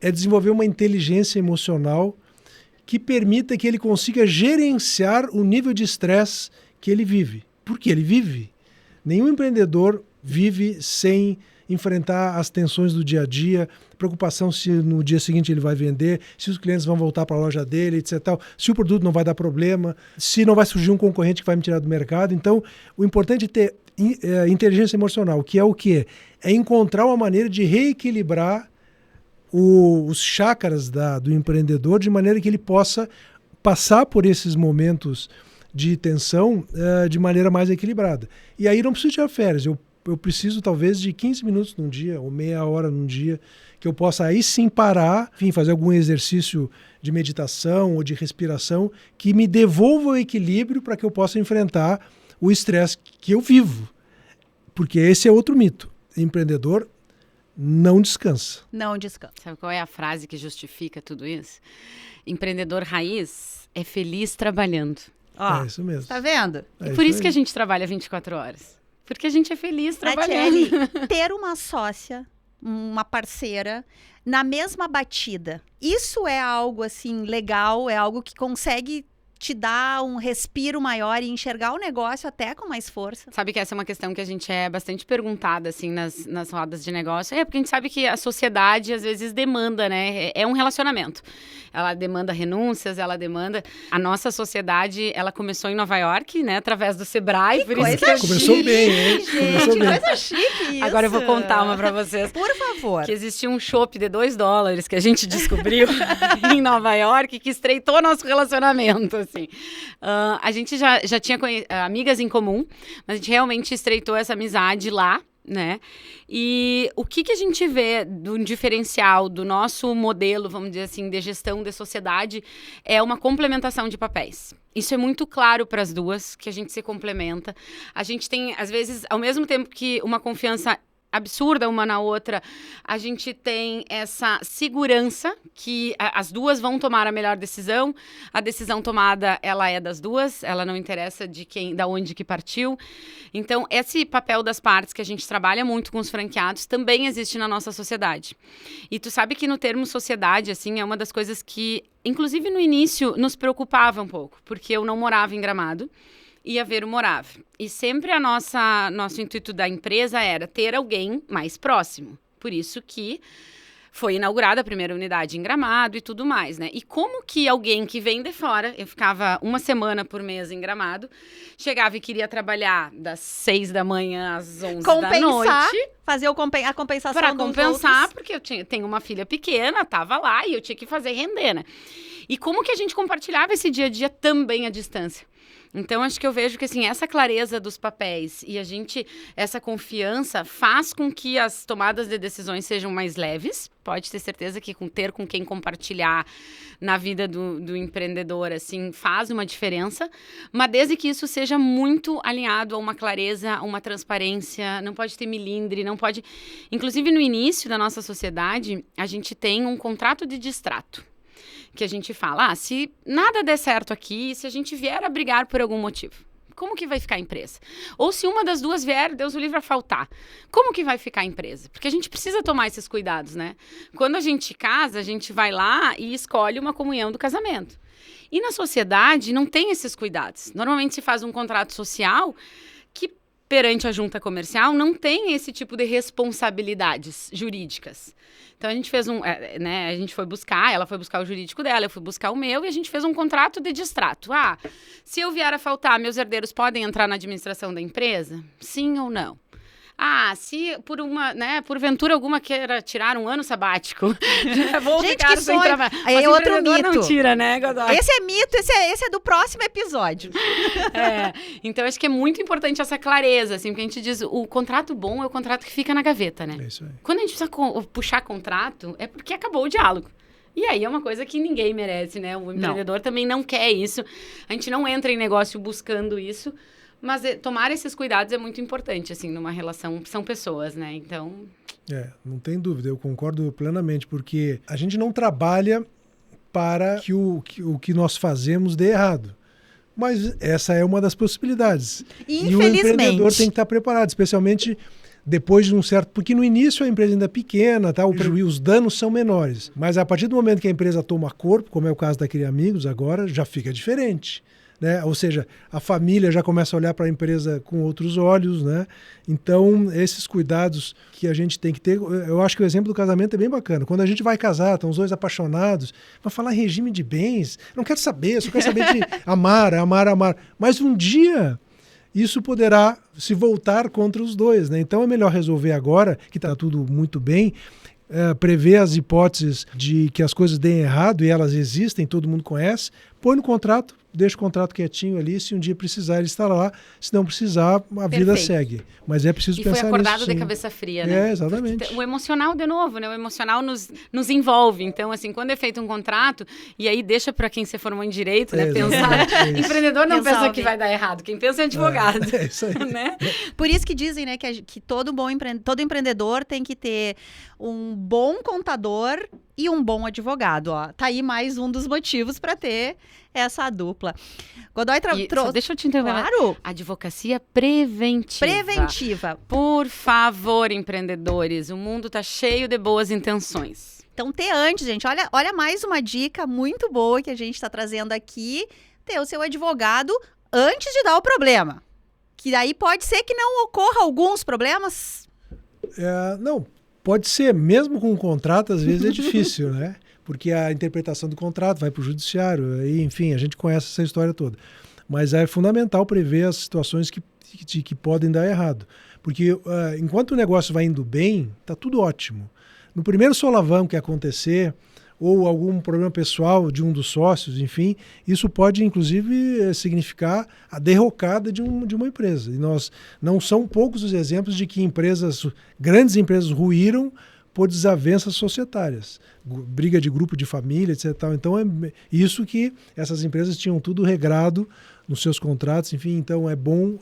é desenvolver uma inteligência emocional que permita que ele consiga gerenciar o nível de estresse que ele vive. Porque ele vive. Nenhum empreendedor vive sem enfrentar as tensões do dia a dia, preocupação se no dia seguinte ele vai vender, se os clientes vão voltar para a loja dele, etc. Se o produto não vai dar problema, se não vai surgir um concorrente que vai me tirar do mercado. Então, o importante é ter inteligência emocional, que é o quê? É encontrar uma maneira de reequilibrar os chakras do empreendedor de maneira que ele possa passar por esses momentos de tensão de maneira mais equilibrada. E aí não preciso tirar férias, eu preciso talvez de 15 minutos num dia, ou meia hora num dia, que eu possa aí sim parar, enfim, fazer algum exercício de meditação ou de respiração que me devolva o equilíbrio para que eu possa enfrentar o estresse que eu vivo. Porque esse é outro mito. Empreendedor não descansa. Não descansa. Sabe qual é a frase que justifica tudo isso? Empreendedor raiz é feliz trabalhando. Ó, é isso mesmo. Tá vendo? E por isso que a gente trabalha 24 horas. Porque a gente é feliz trabalhando. Ter uma sócia, uma parceira, na mesma batida. Isso é algo, assim, legal, é algo que consegue te dar um respiro maior e enxergar o negócio até com mais força. Sabe que essa é uma questão que a gente é bastante perguntada, assim, nas rodas de negócio. Porque a gente sabe que a sociedade, às vezes, demanda, né? É um relacionamento. Ela demanda renúncias, ela demanda... A nossa sociedade, ela começou em Nova York, né? Através do Sebrae. Por isso que começou bem, hein? Gente, coisa chique isso. Agora eu vou contar uma pra vocês. Por favor. Que existia um chopp de $2 que a gente descobriu em Nova York que estreitou nosso relacionamento, assim. A gente já tinha amigas em comum, mas a gente realmente estreitou essa amizade lá, né? E o que a gente vê do diferencial do nosso modelo, vamos dizer assim, de gestão de sociedade, é uma complementação de papéis. Isso é muito claro para as duas, que a gente se complementa. A gente tem, às vezes, ao mesmo tempo que uma confiança absurda uma na outra, a gente tem essa segurança que as duas vão tomar a melhor decisão. A decisão tomada, ela é das duas, ela não interessa de quem, da onde que partiu. Então, esse papel das partes que a gente trabalha muito com os franqueados também existe na nossa sociedade. E tu sabe que no termo sociedade, assim, é uma das coisas que, inclusive no início, nos preocupava um pouco, porque eu não morava em Gramado. Ia ver o Morava. E sempre nosso intuito da empresa era ter alguém mais próximo. Por isso que foi inaugurada a primeira unidade em Gramado e tudo mais, né? E como que alguém que vem de fora, eu ficava 1 semana por mês em Gramado, chegava e queria trabalhar das 6 da manhã às 11 da noite. Fazer a compensação para dos compensar, outros. porque eu tenho uma filha pequena, tava lá e eu tinha que fazer render, né? E como que a gente compartilhava esse dia a dia também à distância? Então, acho que eu vejo que, assim, essa clareza dos papéis e essa confiança faz com que as tomadas de decisões sejam mais leves. Pode ter certeza que ter com quem compartilhar na vida do empreendedor, assim, faz uma diferença. Mas desde que isso seja muito alinhado a uma clareza, a uma transparência, não pode ter milindre, não pode... Inclusive, no início da nossa sociedade, a gente tem um contrato de distrato. Que a gente fala, se nada der certo aqui, se a gente vier a brigar por algum motivo, como que vai ficar a empresa? Ou se uma das duas vier, Deus o livre a faltar, como que vai ficar a empresa? Porque a gente precisa tomar esses cuidados, né? Quando a gente casa, a gente vai lá e escolhe uma comunhão do casamento. E na sociedade não tem esses cuidados. Normalmente se faz um contrato social que, perante a junta comercial, não tem esse tipo de responsabilidades jurídicas. Então, a gente fez a gente foi buscar, ela foi buscar o jurídico dela, eu fui buscar o meu, e a gente fez um contrato de distrato. Se eu vier a faltar, meus herdeiros podem entrar na administração da empresa? Sim ou não? Se porventura alguma queira tirar um ano sabático, vou gente, ficar que sem sonho! trabalho. Aí Mas é outro empreendedor mito. Não tira, né, Godoy? Esse é mito, esse é do próximo episódio. Então, acho que é muito importante essa clareza, assim, porque a gente diz, o contrato bom é o contrato que fica na gaveta, né? É isso aí. Quando a gente precisa puxar contrato, é porque acabou o diálogo. E aí é uma coisa que ninguém merece, né? O empreendedor também não quer isso. A gente não entra em negócio buscando isso. Mas tomar esses cuidados é muito importante, assim, numa relação, são pessoas, né? Então... não tem dúvida, eu concordo plenamente, porque a gente não trabalha para que o que nós fazemos dê errado. Mas essa é uma das possibilidades. E o empreendedor tem que estar preparado, especialmente depois de um certo... Porque no início a empresa ainda é pequena, tá? Os danos são menores. Mas a partir do momento que a empresa toma corpo, como é o caso da Cria Amigos agora, já fica diferente. Né? Ou seja, a família já começa a olhar para a empresa com outros olhos, né? Então, esses cuidados que a gente tem que ter, eu acho que o exemplo do casamento é bem bacana. Quando a gente vai casar, estão os dois apaixonados, vai falar em regime de bens, não quero saber, só quero saber de amar. Mas um dia isso poderá se voltar contra os dois, né? Então é melhor resolver agora, que está tudo muito bem, prever as hipóteses de que as coisas deem errado, e elas existem, todo mundo conhece, põe no contrato, deixa o contrato quietinho ali, se um dia precisar, ele estará lá, se não precisar, a vida segue. Mas é preciso pensar nisso. E foi acordado sim. de cabeça fria, né? Exatamente. Porque o emocional, de novo, né? O emocional nos envolve. Então, assim, quando é feito um contrato, e aí deixa para quem se formou em direito, né? Pensar. Empreendedor não pensa que vai dar errado, quem pensa é advogado. É isso aí. Né? Por isso que dizem, né, que todo empreendedor tem que ter um bom contador e um bom advogado, ó. Tá aí mais um dos motivos para ter essa dupla. Godoy trouxe... Deixa eu te interromper. Claro. Advocacia preventiva. Preventiva. Por favor, empreendedores, o mundo tá cheio de boas intenções. Então, ter antes, gente. Olha mais uma dica muito boa que a gente está trazendo aqui. Ter o seu advogado antes de dar o problema. Que daí pode ser que não ocorra alguns problemas. Não, pode ser. Mesmo com um contrato, às vezes é difícil, né? Porque a interpretação do contrato vai para o judiciário, e, enfim, a gente conhece essa história toda. Mas é fundamental prever as situações que podem dar errado. Porque enquanto o negócio vai indo bem, está tudo ótimo. No primeiro solavanco que acontecer, ou algum problema pessoal de um dos sócios, enfim, isso pode, inclusive, significar a derrocada de uma empresa. E não são poucos os exemplos de que grandes empresas ruíram por desavenças societárias, briga de grupo de família, etc. Então é isso que essas empresas tinham tudo regrado nos seus contratos, enfim, então é bom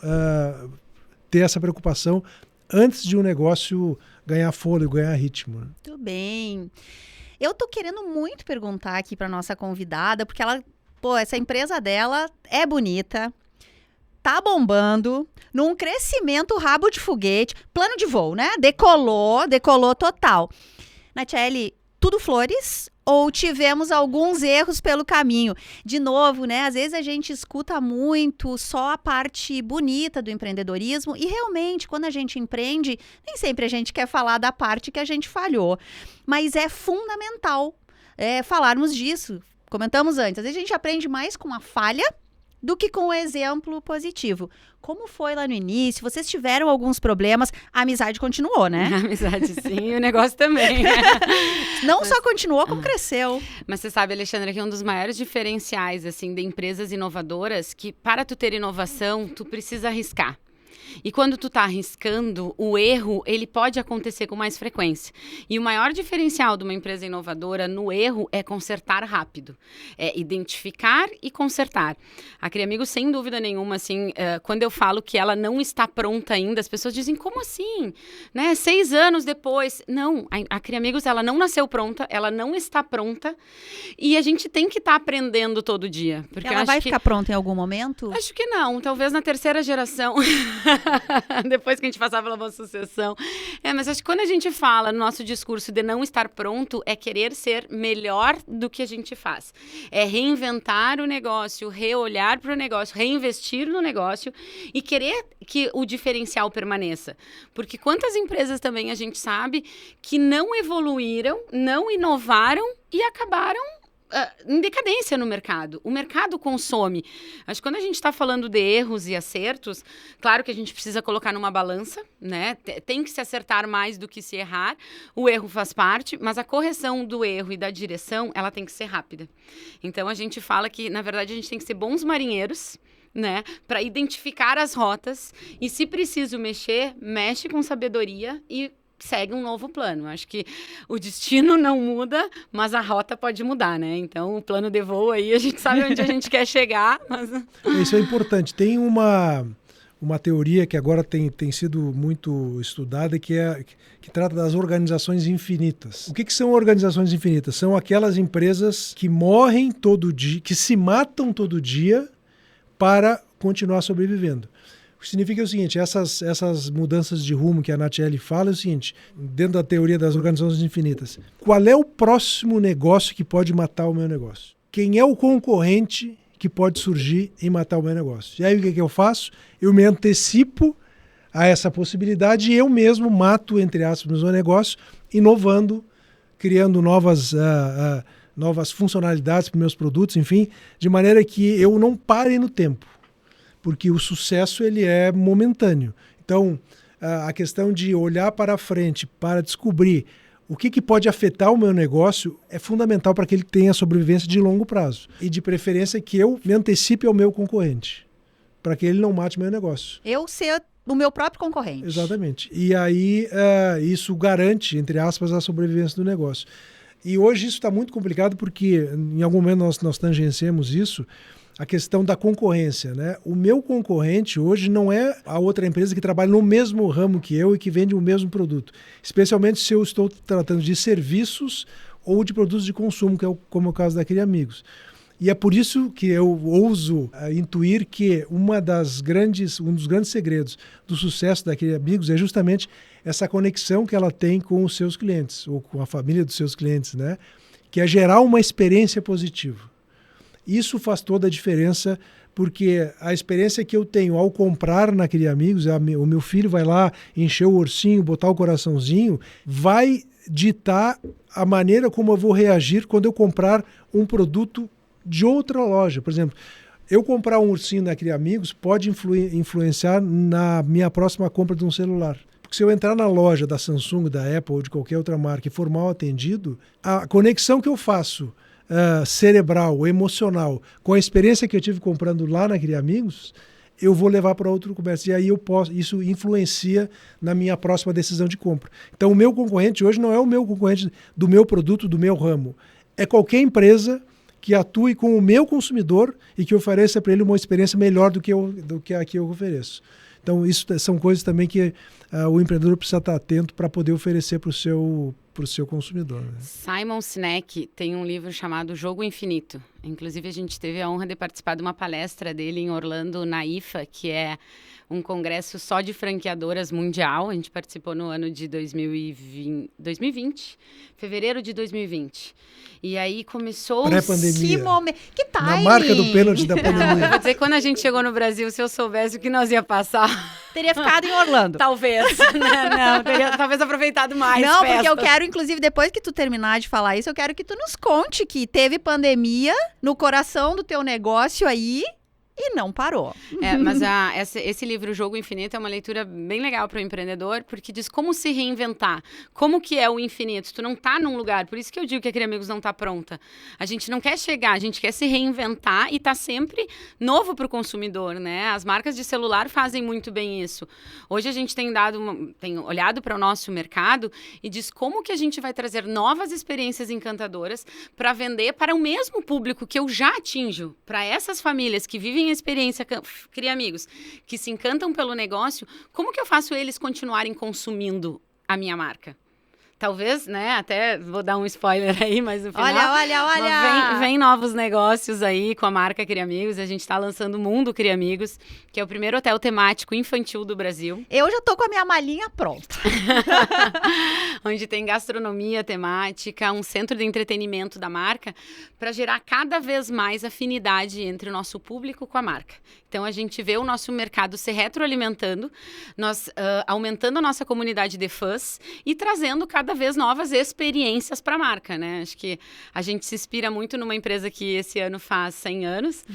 ter essa preocupação antes de um negócio ganhar fôlego, ganhar ritmo. Muito bem. Eu tô querendo muito perguntar aqui para nossa convidada, porque essa empresa dela é bonita, tá bombando, num crescimento rabo de foguete, plano de voo, né? Decolou total. Natiele, tudo flores ou tivemos alguns erros pelo caminho? De novo, né? Às vezes a gente escuta muito só a parte bonita do empreendedorismo e realmente, quando a gente empreende, nem sempre a gente quer falar da parte que a gente falhou. Mas é fundamental falarmos disso. Comentamos antes, às vezes a gente aprende mais com a falha do que com o exemplo positivo. Como foi lá no início? Vocês tiveram alguns problemas? A amizade continuou, né? A amizade sim, e o negócio também. Não só continuou, como cresceu. Mas você sabe, Alexandra, que um dos maiores diferenciais assim, de empresas inovadoras, que para tu ter inovação, tu precisa arriscar. E quando tu tá arriscando, o erro, ele pode acontecer com mais frequência. E o maior diferencial de uma empresa inovadora no erro é consertar rápido. É identificar e consertar. A Criamigos, sem dúvida nenhuma, assim, quando eu falo que ela não está pronta ainda, as pessoas dizem, como assim? Né? 6 anos depois. Não, a Criamigos, ela não nasceu pronta, ela não está pronta. E a gente tem que estar aprendendo todo dia. Porque ela vai ficar pronta em algum momento? Acho que não. Talvez na terceira geração... Depois que a gente passar pela uma sucessão. Mas acho que quando a gente fala no nosso discurso de não estar pronto, é querer ser melhor do que a gente faz. É reinventar o negócio, reolhar para o negócio, reinvestir no negócio e querer que o diferencial permaneça. Porque quantas empresas também a gente sabe que não evoluíram, não inovaram e acabaram em decadência no mercado. O mercado consome. Acho que quando a gente está falando de erros e acertos, claro que a gente precisa colocar numa balança, né? Tem que se acertar mais do que se errar. O erro faz parte, mas a correção do erro e da direção, ela tem que ser rápida. Então, a gente fala que, na verdade, a gente tem que ser bons marinheiros, né, para identificar as rotas e, se preciso mexer, mexe com sabedoria e segue um novo plano. Acho que o destino não muda, mas a rota pode mudar, né? Então, o plano de voo aí, a gente sabe onde a gente quer chegar. Mas... Isso é importante. Tem uma teoria que agora tem sido muito estudada, que trata das organizações infinitas. O que são organizações infinitas? São aquelas empresas que morrem todo dia, que se matam todo dia para continuar sobrevivendo. O que significa o seguinte, essas mudanças de rumo que a Natiele fala é o seguinte, dentro da teoria das organizações infinitas, qual é o próximo negócio que pode matar o meu negócio? Quem é o concorrente que pode surgir e matar o meu negócio? E aí o que eu faço? Eu me antecipo a essa possibilidade e eu mesmo mato, entre aspas, o meu negócio, inovando, criando novas funcionalidades para meus produtos, enfim, de maneira que eu não pare no tempo. Porque o sucesso ele é momentâneo. Então, a questão de olhar para frente, para descobrir o que pode afetar o meu negócio é fundamental para que ele tenha sobrevivência de longo prazo. E de preferência que eu me antecipe ao meu concorrente, para que ele não mate o meu negócio. Eu ser o meu próprio concorrente. Exatamente. E aí isso garante, entre aspas, a sobrevivência do negócio. E hoje isso está muito complicado porque em algum momento nós tangenciamos isso, a questão da concorrência, né? O meu concorrente hoje não é a outra empresa que trabalha no mesmo ramo que eu e que vende o mesmo produto. Especialmente se eu estou tratando de serviços ou de produtos de consumo, que é como é o caso da Criamigos. E é por isso que eu ouso intuir que um dos grandes segredos do sucesso da Criamigos é justamente essa conexão que ela tem com os seus clientes, ou com a família dos seus clientes, né? Que é gerar uma experiência positiva. Isso faz toda a diferença, porque a experiência que eu tenho ao comprar na Criamigos, o meu filho vai lá encher o ursinho, botar o coraçãozinho, vai ditar a maneira como eu vou reagir quando eu comprar um produto de outra loja. Por exemplo, eu comprar um ursinho na Criamigos pode influenciar na minha próxima compra de um celular. Porque se eu entrar na loja da Samsung, da Apple ou de qualquer outra marca e for mal atendido, a conexão que eu faço cerebral, emocional, com a experiência que eu tive comprando lá na Criamigos, eu vou levar para outro comércio. E aí isso influencia na minha próxima decisão de compra. Então o meu concorrente hoje não é o meu concorrente do meu produto, do meu ramo. É qualquer empresa que atue com o meu consumidor e que ofereça para ele uma experiência melhor do que a que eu ofereço. Então isso são coisas também que o empreendedor precisa estar atento para poder oferecer para para o seu consumidor. Né? Simon Sinek tem um livro chamado Jogo Infinito. Inclusive, a gente teve a honra de participar de uma palestra dele em Orlando, na IFA, que é um congresso só de franqueadoras mundial. A gente participou no ano de 2020, fevereiro de 2020. E aí começou... Pré-pandemia. Que timing! Na marca do pênalti da pandemia. Eu vou dizer, quando a gente chegou no Brasil, se eu soubesse o que nós ia passar... Teria ficado em Orlando. Talvez. Não, teria talvez aproveitado mais. Não, festas. porque eu quero, inclusive, depois que tu terminar de falar isso, eu quero que tu nos conte que teve pandemia no coração do teu negócio aí e não parou. Mas esse livro, Jogo Infinito, é uma leitura bem legal para o empreendedor, porque diz como se reinventar. Como que é o infinito? Tu não está num lugar, por isso que eu digo que a Criamigos não está pronta. A gente não quer chegar, a gente quer se reinventar e tá sempre novo para o consumidor, né? As marcas de celular fazem muito bem isso. Hoje a gente tem olhado para o nosso mercado e diz como que a gente vai trazer novas experiências encantadoras para vender para o mesmo público que eu já atinjo, para essas famílias que vivem a experiência Criamigos, que se encantam pelo negócio, como que eu faço eles continuarem consumindo a minha marca? Talvez, né, até vou dar um spoiler aí, mas no final... Olha! Vem novos negócios aí com a marca Criamigos. A gente está lançando o Mundo Criamigos, que é o primeiro hotel temático infantil do Brasil. Eu já tô com a minha malinha pronta. Onde tem gastronomia temática, um centro de entretenimento da marca, para gerar cada vez mais afinidade entre o nosso público com a marca. Então, a gente vê o nosso mercado se retroalimentando, nós aumentando a nossa comunidade de fãs e trazendo cada vez novas experiências para a marca, né? Acho que a gente se inspira muito numa empresa que esse ano faz 100 anos,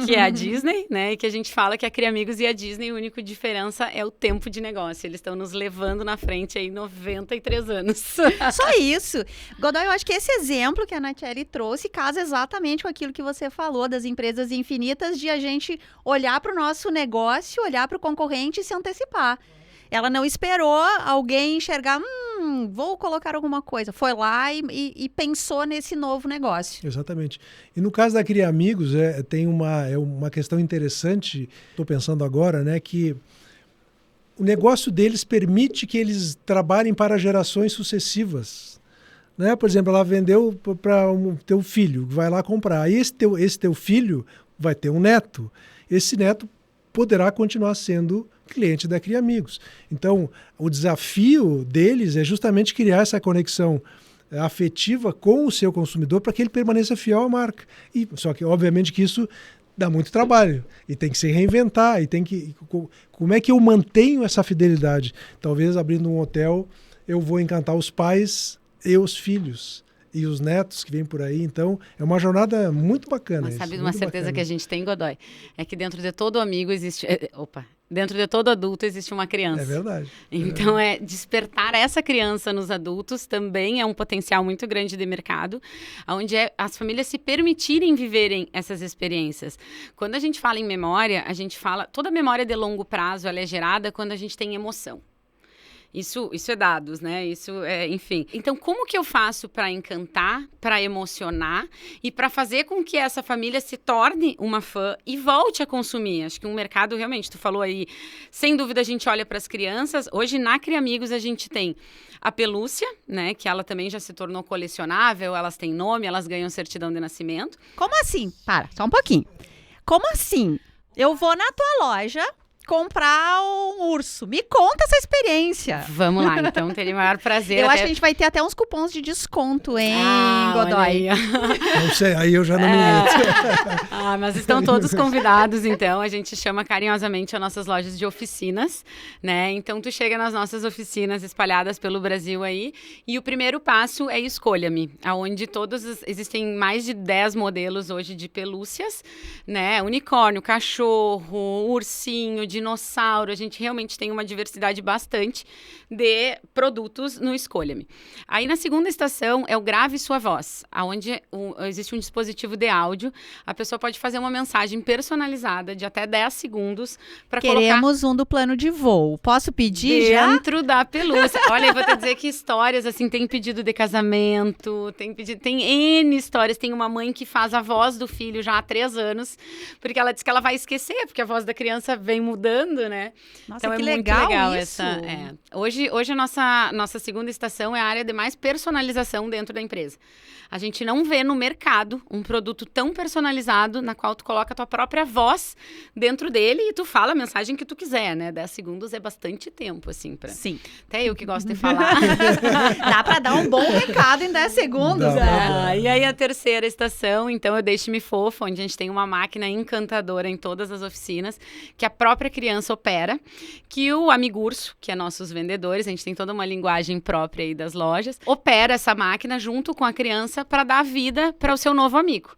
que é a Disney, né? E que a gente fala que a Criamigos e a Disney, a única diferença é o tempo de negócio. Eles estão nos levando na frente aí 93 anos. Só isso. Godoy, eu acho que esse exemplo que a Natiele trouxe casa exatamente com aquilo que você falou das empresas infinitas, de a gente olhar para o nosso negócio, olhar para o concorrente e se antecipar. Ela não esperou alguém enxergar, vou colocar alguma coisa. Foi lá e pensou nesse novo negócio. Exatamente. E no caso da Criamigos, tem uma questão interessante, estou pensando agora, né, que o negócio deles permite que eles trabalhem para gerações sucessivas. Né? Por exemplo, ela vendeu para teu filho, que vai lá comprar. Aí esse teu filho vai ter um neto. Esse neto poderá continuar sendo cliente da Criamigos. Então, o desafio deles é justamente criar essa conexão afetiva com o seu consumidor para que ele permaneça fiel à marca. Só que, obviamente, que isso dá muito trabalho e tem que se reinventar. Como é que eu mantenho essa fidelidade? Talvez abrindo um hotel, eu vou encantar os pais e os filhos e os netos que vêm por aí. Então, é uma jornada muito bacana. Mas sabe uma certeza que a gente tem, Godoy? É que dentro de todo amigo existe... Dentro de todo adulto existe uma criança. É verdade. Então, despertar essa criança nos adultos também é um potencial muito grande de mercado, onde as famílias se permitirem viverem essas experiências. Quando a gente fala em memória, a gente fala... Toda memória de longo prazo, ela é gerada quando a gente tem emoção. Isso é dados, né? Enfim. Então, como que eu faço para encantar, para emocionar e para fazer com que essa família se torne uma fã e volte a consumir? Acho que um mercado, realmente, tu falou aí, sem dúvida a gente olha para as crianças. Hoje, na Criamigos, a gente tem a pelúcia, né? Que ela também já se tornou colecionável, elas têm nome, elas ganham certidão de nascimento. Como assim? Para, só um pouquinho. Como assim? Eu vou na tua loja comprar um urso. Me conta essa experiência. Vamos lá, então, teria o maior prazer. Eu acho que a gente vai ter até uns cupons de desconto, hein, Godoy? Aí. Não sei, aí eu já não me meto. Mas estão todos convidados, então. A gente chama carinhosamente as nossas lojas de oficinas, né? Então, tu chega nas nossas oficinas espalhadas pelo Brasil aí, e o primeiro passo é Escolha-me, onde existem mais de 10 modelos hoje de pelúcias, né? Unicórnio, cachorro, ursinho, dinossauro. A gente realmente tem uma diversidade bastante de produtos no Escolha-me. Aí, na segunda estação, é o Grave Sua Voz, onde existe um dispositivo de áudio. A pessoa pode fazer uma mensagem personalizada de até 10 segundos para colocar... Queremos um do plano de voo. Posso pedir dentro da pelúcia. Olha, eu vou te dizer que histórias, assim, tem pedido de casamento, tem N histórias. Tem uma mãe que faz a voz do filho já há 3 anos, porque ela diz que ela vai esquecer, porque a voz da criança vem mudando mudando, né? Nossa, Então que é legal, muito legal isso. Hoje a nossa segunda estação é a área de mais personalização dentro da empresa. A gente não vê no mercado um produto tão personalizado na qual tu coloca a tua própria voz dentro dele e tu fala a mensagem que tu quiser, né? 10 segundos é bastante tempo, assim, pra... Sim. Até eu que gosto de falar. Dá pra dar um bom recado em 10 segundos, né? E aí a terceira estação, então, eu Deixe-me Fofo, onde a gente tem uma máquina encantadora em todas as oficinas, que a própria criança opera, que o Amigurso, que é nossos vendedores, a gente tem toda uma linguagem própria aí das lojas, opera essa máquina junto com a criança para dar vida para o seu novo amigo.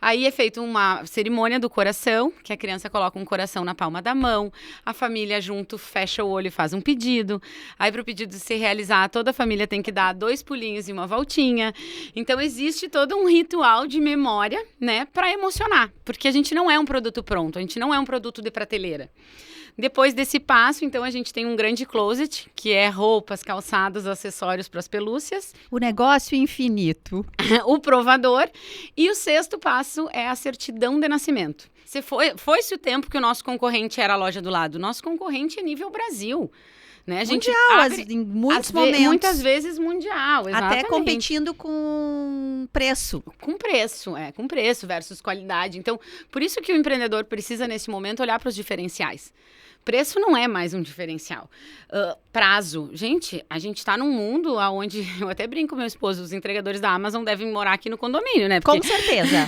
Aí é feita uma cerimônia do coração, que a criança coloca um coração na palma da mão, a família junto fecha o olho e faz um pedido. Aí para o pedido se realizar, toda a família tem que dar 2 pulinhos e uma voltinha. Então existe todo um ritual de memória, né, para emocionar, porque a gente não é um produto pronto, a gente não é um produto de prateleira. Depois desse passo, então, a gente tem um grande closet, que é roupas, calçados, acessórios para as pelúcias. O negócio infinito. O provador. E o sexto passo é a certidão de nascimento. Foi-se o tempo que o nosso concorrente era a loja do lado. Nosso concorrente é nível Brasil. Né? A gente mundial, em muitos momentos. Muitas vezes mundial, exatamente. Até competindo com preço. Com preço versus qualidade. Então, por isso que o empreendedor precisa, nesse momento, olhar para os diferenciais. Preço não é mais um diferencial. Prazo. Gente, a gente está num mundo onde, eu até brinco com meu esposo, os entregadores da Amazon devem morar aqui no condomínio, né? Porque... Com certeza.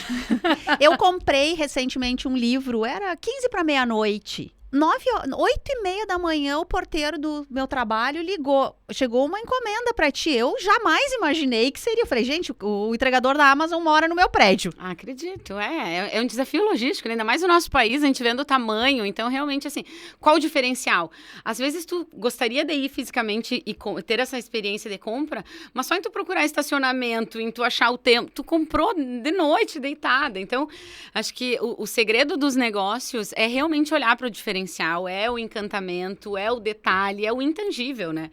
Eu comprei recentemente um livro, era 15 para meia-noite. 8h30 da manhã, o porteiro do meu trabalho ligou. Chegou uma encomenda para ti. Eu jamais imaginei que seria. Eu falei, gente, o entregador da Amazon mora no meu prédio. Acredito, é um desafio logístico, né? Ainda mais no nosso país, a gente vendo o tamanho. Então, realmente, assim, qual o diferencial? Às vezes, tu gostaria de ir fisicamente e ter essa experiência de compra, mas só em tu procurar estacionamento, em tu achar o tempo, tu comprou de noite, deitada. Então, acho que o segredo dos negócios é realmente olhar para o diferencial. É o encantamento, é o detalhe, é o intangível, né?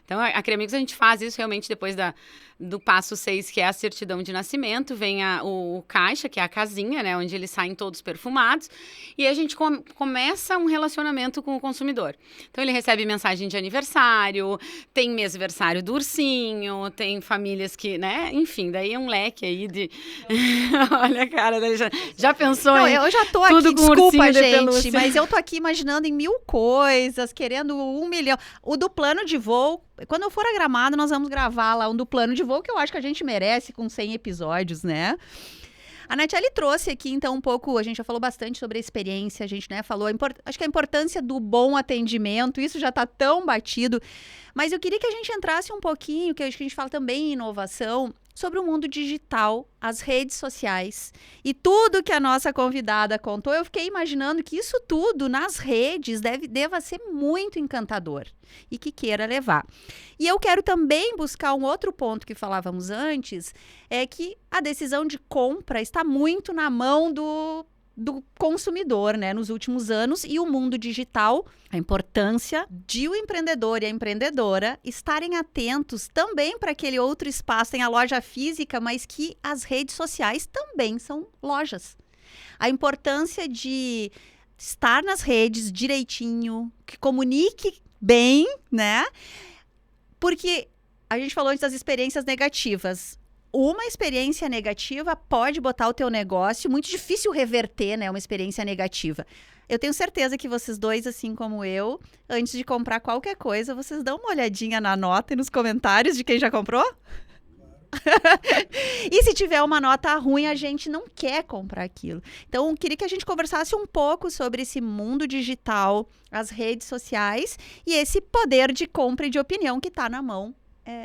Então, a Criamigos a gente faz isso realmente depois do passo 6, que é a certidão de nascimento, vem o caixa, que é a casinha, né, onde eles saem todos perfumados, e a gente começa um relacionamento com o consumidor. Então, ele recebe mensagem de aniversário, tem mêsversário do ursinho, tem famílias que, né, enfim, daí é um leque aí de... Olha a cara da Alexandra. Já pensou Não, em eu já tô tudo aqui, com desculpa, gente, de mas eu tô aqui imaginando em 1000 coisas, querendo 1 milhão. O do plano de voo, quando eu for a Gramado, nós vamos gravar lá um do plano de voo, que eu acho que a gente merece com 100 episódios, né? A Natiele trouxe aqui, então, um pouco, a gente já falou bastante sobre a experiência, a gente, né, falou, acho que a importância do bom atendimento, isso já tá tão batido, mas eu queria que a gente entrasse um pouquinho, que a gente fala também em inovação, sobre o mundo digital, as redes sociais e tudo que a nossa convidada contou. Eu fiquei imaginando que isso tudo nas redes deva ser muito encantador e que queira levar. E eu quero também buscar um outro ponto que falávamos antes, é que a decisão de compra está muito na mão do consumidor, né, nos últimos anos, e o mundo digital, a importância de o empreendedor e a empreendedora estarem atentos também para aquele outro espaço, tem a loja física, mas que as redes sociais também são lojas. A importância de estar nas redes direitinho, que comunique bem, né, porque a gente falou antes das experiências negativas. Uma experiência negativa pode botar o teu negócio, muito difícil reverter, né, uma experiência negativa. Eu tenho certeza que vocês dois, assim como eu, antes de comprar qualquer coisa, vocês dão uma olhadinha na nota e nos comentários de quem já comprou? E se tiver uma nota ruim, a gente não quer comprar aquilo. Então, eu queria que a gente conversasse um pouco sobre esse mundo digital, as redes sociais e esse poder de compra e de opinião que está na mão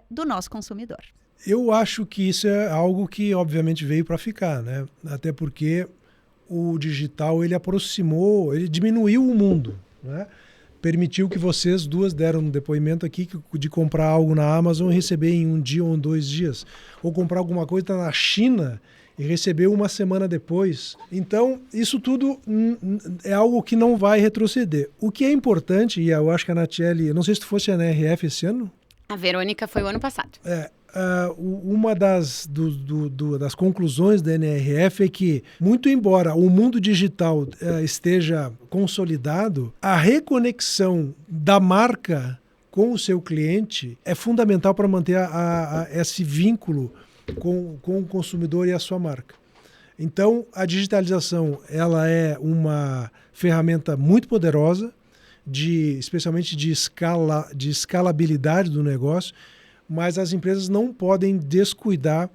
do nosso consumidor. Eu acho que isso é algo que, obviamente, veio para ficar, né? Até porque o digital, ele aproximou, ele diminuiu o mundo, né? Permitiu que vocês duas deram um depoimento aqui de comprar algo na Amazon e receber em 1 dia ou 2 dias. Ou comprar alguma coisa na China e receber 1 semana depois. Então, isso tudo é algo que não vai retroceder. O que é importante, e eu acho que a Natiele, não sei se tu fosse a NRF esse ano? A Verônica foi o ano passado. uma das conclusões da NRF é que, muito embora o mundo digital esteja consolidado, a reconexão da marca com o seu cliente é fundamental para manter esse vínculo com o consumidor e a sua marca. Então, a digitalização ela é uma ferramenta muito poderosa, especialmente de escalabilidade do negócio, mas as empresas não podem descuidar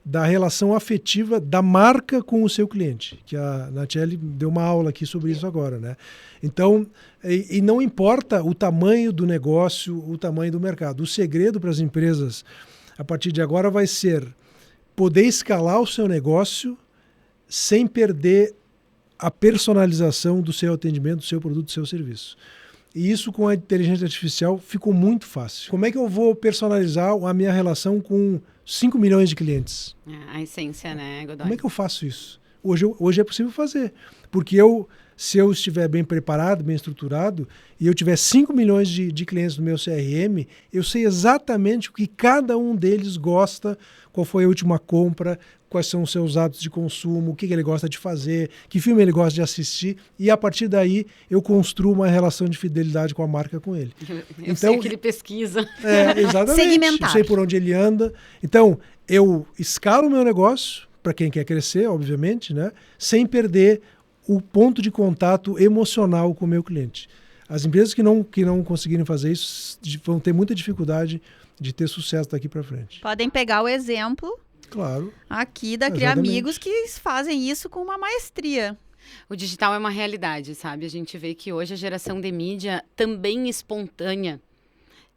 da relação afetiva da marca com o seu cliente, que a Nacheli deu uma aula aqui sobre isso agora, né? Então, e não importa o tamanho do negócio, o tamanho do mercado. O segredo para as empresas, a partir de agora, vai ser poder escalar o seu negócio sem perder a personalização do seu atendimento, do seu produto, do seu serviço. E isso com a inteligência artificial ficou muito fácil. Como é que eu vou personalizar a minha relação com 5 milhões de clientes? A essência, né, Godoy? Como é que eu faço isso? Hoje é possível fazer, porque se eu estiver bem preparado, bem estruturado, e eu tiver 5 milhões de clientes no meu CRM, eu sei exatamente o que cada um deles gosta, qual foi a última compra, quais são os seus hábitos de consumo, o que ele gosta de fazer, que filme ele gosta de assistir, e a partir daí eu construo uma relação de fidelidade com a marca com ele. Eu sei que ele pesquisa. Exatamente. Segmentar. Eu sei por onde ele anda. Então, eu escalo o meu negócio, para quem quer crescer, obviamente, né, sem perder o ponto de contato emocional com o meu cliente. As empresas que não conseguirem fazer isso vão ter muita dificuldade de ter sucesso daqui para frente. Podem pegar o exemplo Claro. aqui da Criamigos, que fazem isso com uma maestria. O digital é uma realidade, sabe? A gente vê que hoje a geração de mídia também espontânea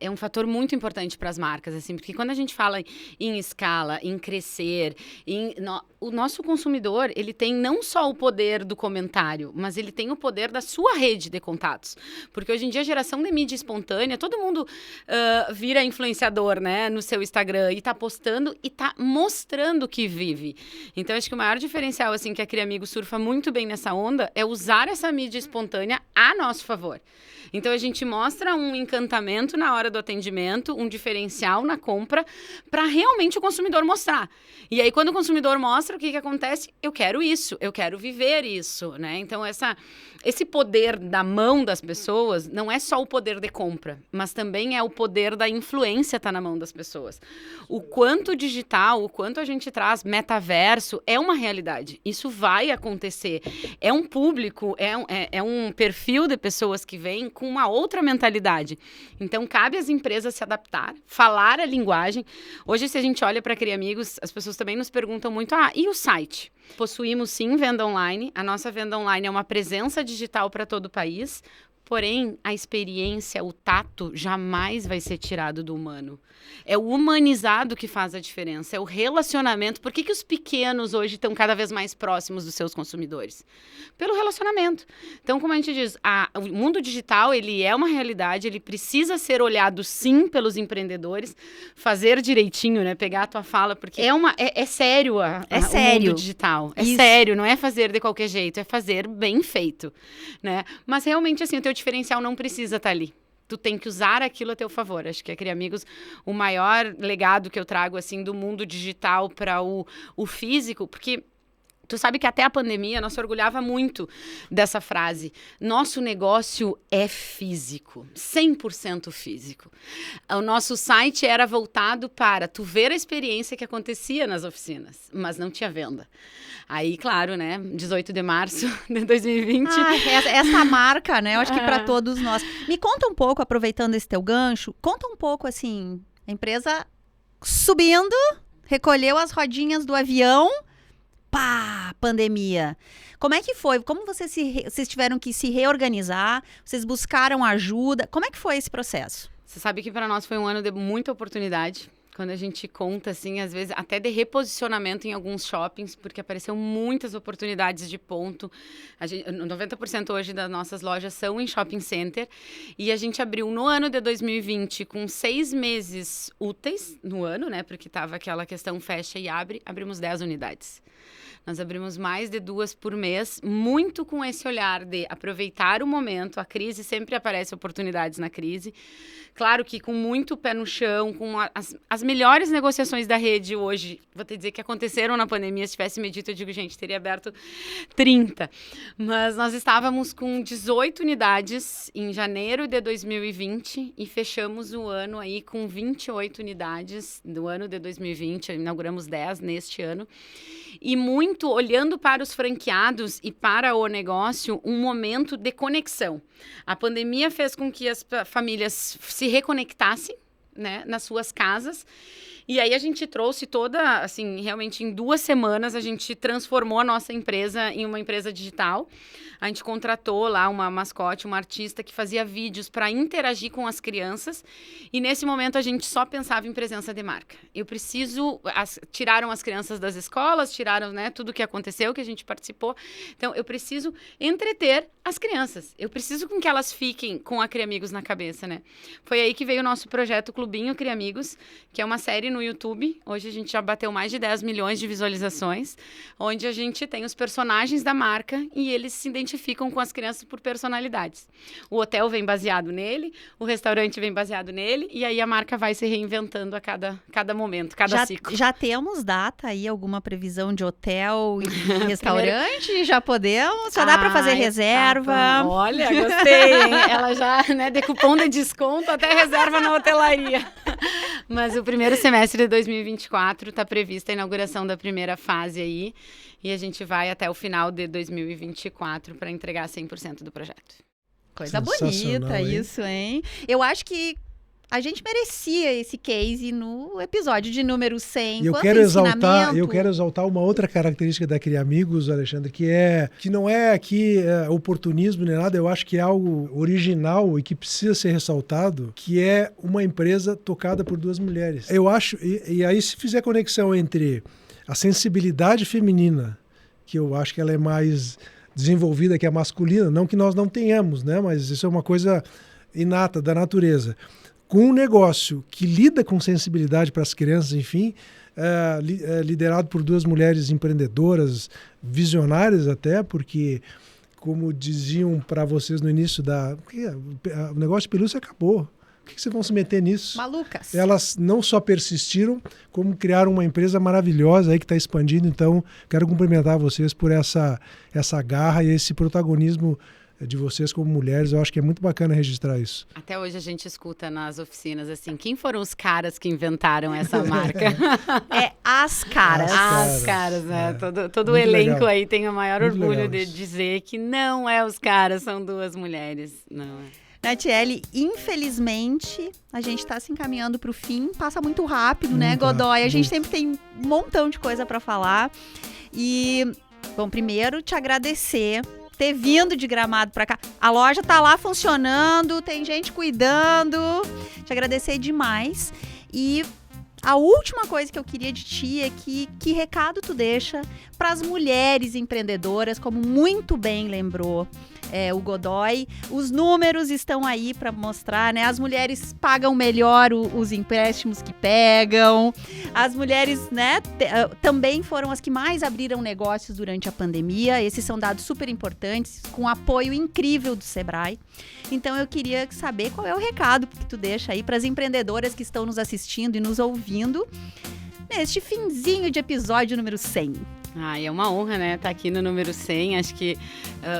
é um fator muito importante para as marcas, assim, porque quando a gente fala em escala, em crescer, o nosso consumidor, ele tem não só o poder do comentário, mas ele tem o poder da sua rede de contatos. Porque hoje em dia a geração de mídia espontânea, todo mundo vira influenciador, né, no seu Instagram, e tá postando e tá mostrando que vive. Então, acho que o maior diferencial, assim, que a Criamigo surfa muito bem nessa onda é usar essa mídia espontânea a nosso favor. Então, a gente mostra um encantamento na hora do atendimento, um diferencial na compra, para realmente o consumidor mostrar. E aí, quando o consumidor mostra, o que acontece? Eu quero isso, eu quero viver isso, né? Então, esse poder da mão das pessoas não é só o poder de compra, mas também é o poder da influência tá na mão das pessoas. O quanto digital, o quanto a gente traz metaverso, é uma realidade. Isso vai acontecer. É um público, é um perfil de pessoas que vêm com uma outra mentalidade. Então, cabe às empresas se adaptar, falar a linguagem. Hoje, se a gente olha para Criamigos, as pessoas também nos perguntam muito, e o site? Possuímos, sim, venda online. A nossa venda online é uma presença digital para todo o país. Porém, a experiência, o tato, jamais vai ser tirado do humano. É o humanizado que faz a diferença, é o relacionamento. Por que os pequenos hoje estão cada vez mais próximos dos seus consumidores? Pelo relacionamento. Então, como a gente diz, o mundo digital, ele é uma realidade, ele precisa ser olhado, sim, pelos empreendedores, fazer direitinho, né? Pegar a tua fala, porque é sério o mundo digital. É sério, não é fazer de qualquer jeito, é fazer bem feito, né? Mas realmente, assim, o teu diferencial não precisa estar ali. Tu tem que usar aquilo a teu favor. Acho que a Criamigos, o maior legado que eu trago, assim, do mundo digital para o físico, porque tu sabe que até a pandemia nós se orgulhava muito dessa frase. Nosso negócio é físico, 100% físico. O nosso site era voltado para tu ver a experiência que acontecia nas oficinas, mas não tinha venda. Aí, claro, né, 18 de março de 2020. Essa marca, né, eu acho que para todos nós. Me conta um pouco, aproveitando esse teu gancho, conta um pouco, assim, a empresa subindo, recolheu as rodinhas do avião, pandemia. Como é que foi? Como vocês tiveram que se reorganizar? Vocês buscaram ajuda? Como é que foi esse processo? Você sabe que para nós foi um ano de muita oportunidade. Quando a gente conta, assim, às vezes até de reposicionamento em alguns shoppings, porque apareceu muitas oportunidades de ponto. 90% hoje das nossas lojas são em shopping center. E a gente abriu no ano de 2020, com 6 meses úteis no ano, né? Porque estava aquela questão fecha e abre, abrimos 10 unidades. Nós abrimos mais de 2 por mês, muito com esse olhar de aproveitar o momento. A crise, sempre aparece oportunidades na crise. Claro que com muito pé no chão, com as melhores negociações da rede hoje, vou te dizer que aconteceram na pandemia. Se tivesse me dito, eu digo, gente, teria aberto 30. Mas nós estávamos com 18 unidades em janeiro de 2020 e fechamos o ano aí com 28 unidades do ano de 2020. Inauguramos 10 neste ano. E muito olhando para os franqueados e para o negócio, um momento de conexão. A pandemia fez com que as famílias se reconectassem, né, nas suas casas. E aí a gente trouxe toda, assim, realmente em 2 semanas a gente transformou a nossa empresa em uma empresa digital. A gente contratou lá uma mascote, uma artista que fazia vídeos para interagir com as crianças. E nesse momento a gente só pensava em presença de marca. Eu preciso... tiraram as crianças das escolas, tiraram, né, tudo que aconteceu, que a gente participou. Então, eu preciso entreter as crianças. Eu preciso com que elas fiquem com a Criamigos na cabeça, né? Foi aí que veio o nosso projeto Clubinho Criamigos, que é uma série no YouTube. Hoje a gente já bateu mais de 10 milhões de visualizações, onde a gente tem os personagens da marca e eles se identificam com as crianças por personalidades. O hotel vem baseado nele, o restaurante vem baseado nele, e aí a marca vai se reinventando a cada momento, cada ciclo. Já temos data aí, alguma previsão de hotel e restaurante? Já podemos? Já dá para fazer reserva? Olha, gostei, hein? Ela já, né, de cupom de desconto até reserva na hotelaria. Mas o primeiro semestre de 2024 está prevista a inauguração da primeira fase aí. E a gente vai até o final de 2024 para entregar 100% do projeto. Coisa bonita isso, hein? Eu acho que a gente merecia esse case no episódio de número 100. E eu quero exaltar uma outra característica da Criamigos, Alexandre, que não é aqui oportunismo nem nada, eu acho que é algo original e que precisa ser ressaltado, que é uma empresa tocada por 2 mulheres. Eu acho, e aí se fizer conexão entre a sensibilidade feminina, que eu acho que ela é mais desenvolvida que a masculina, não que nós não tenhamos, né? Mas isso é uma coisa inata da natureza. Com um negócio que lida com sensibilidade para as crianças, enfim, liderado por 2 mulheres empreendedoras, visionárias até, porque, como diziam para vocês no início o negócio de pelúcia acabou. Por que vocês vão se meter nisso? Malucas. Elas não só persistiram, como criaram uma empresa maravilhosa aí que está expandindo. Então, quero cumprimentar vocês por essa garra e esse protagonismo de vocês como mulheres. Eu acho que é muito bacana registrar isso. Até hoje a gente escuta nas oficinas assim, quem foram os caras que inventaram essa marca? As caras. As caras, né? Todo o elenco legal. Aí tem o maior muito orgulho de dizer que não é os caras, são 2 mulheres. Não é. Natiele, infelizmente, a gente está se encaminhando para o fim. Passa muito rápido, né, Godoy? A gente sempre tem um montão de coisa para falar. E, bom, primeiro te agradecer ter vindo de Gramado para cá. A loja tá lá funcionando, tem gente cuidando. Te agradecer demais. E a última coisa que eu queria de ti é que recado tu deixa para as mulheres empreendedoras, como muito bem lembrou o Godoy. Os números estão aí para mostrar, né? As mulheres pagam melhor os empréstimos que pegam. As mulheres, né, também foram as que mais abriram negócios durante a pandemia. Esses são dados super importantes, com apoio incrível do Sebrae. Então, eu queria saber qual é o recado que tu deixa aí para as empreendedoras que estão nos assistindo e nos ouvindo neste finzinho de episódio número 100. É uma honra, né, estar aqui no número 100. Acho que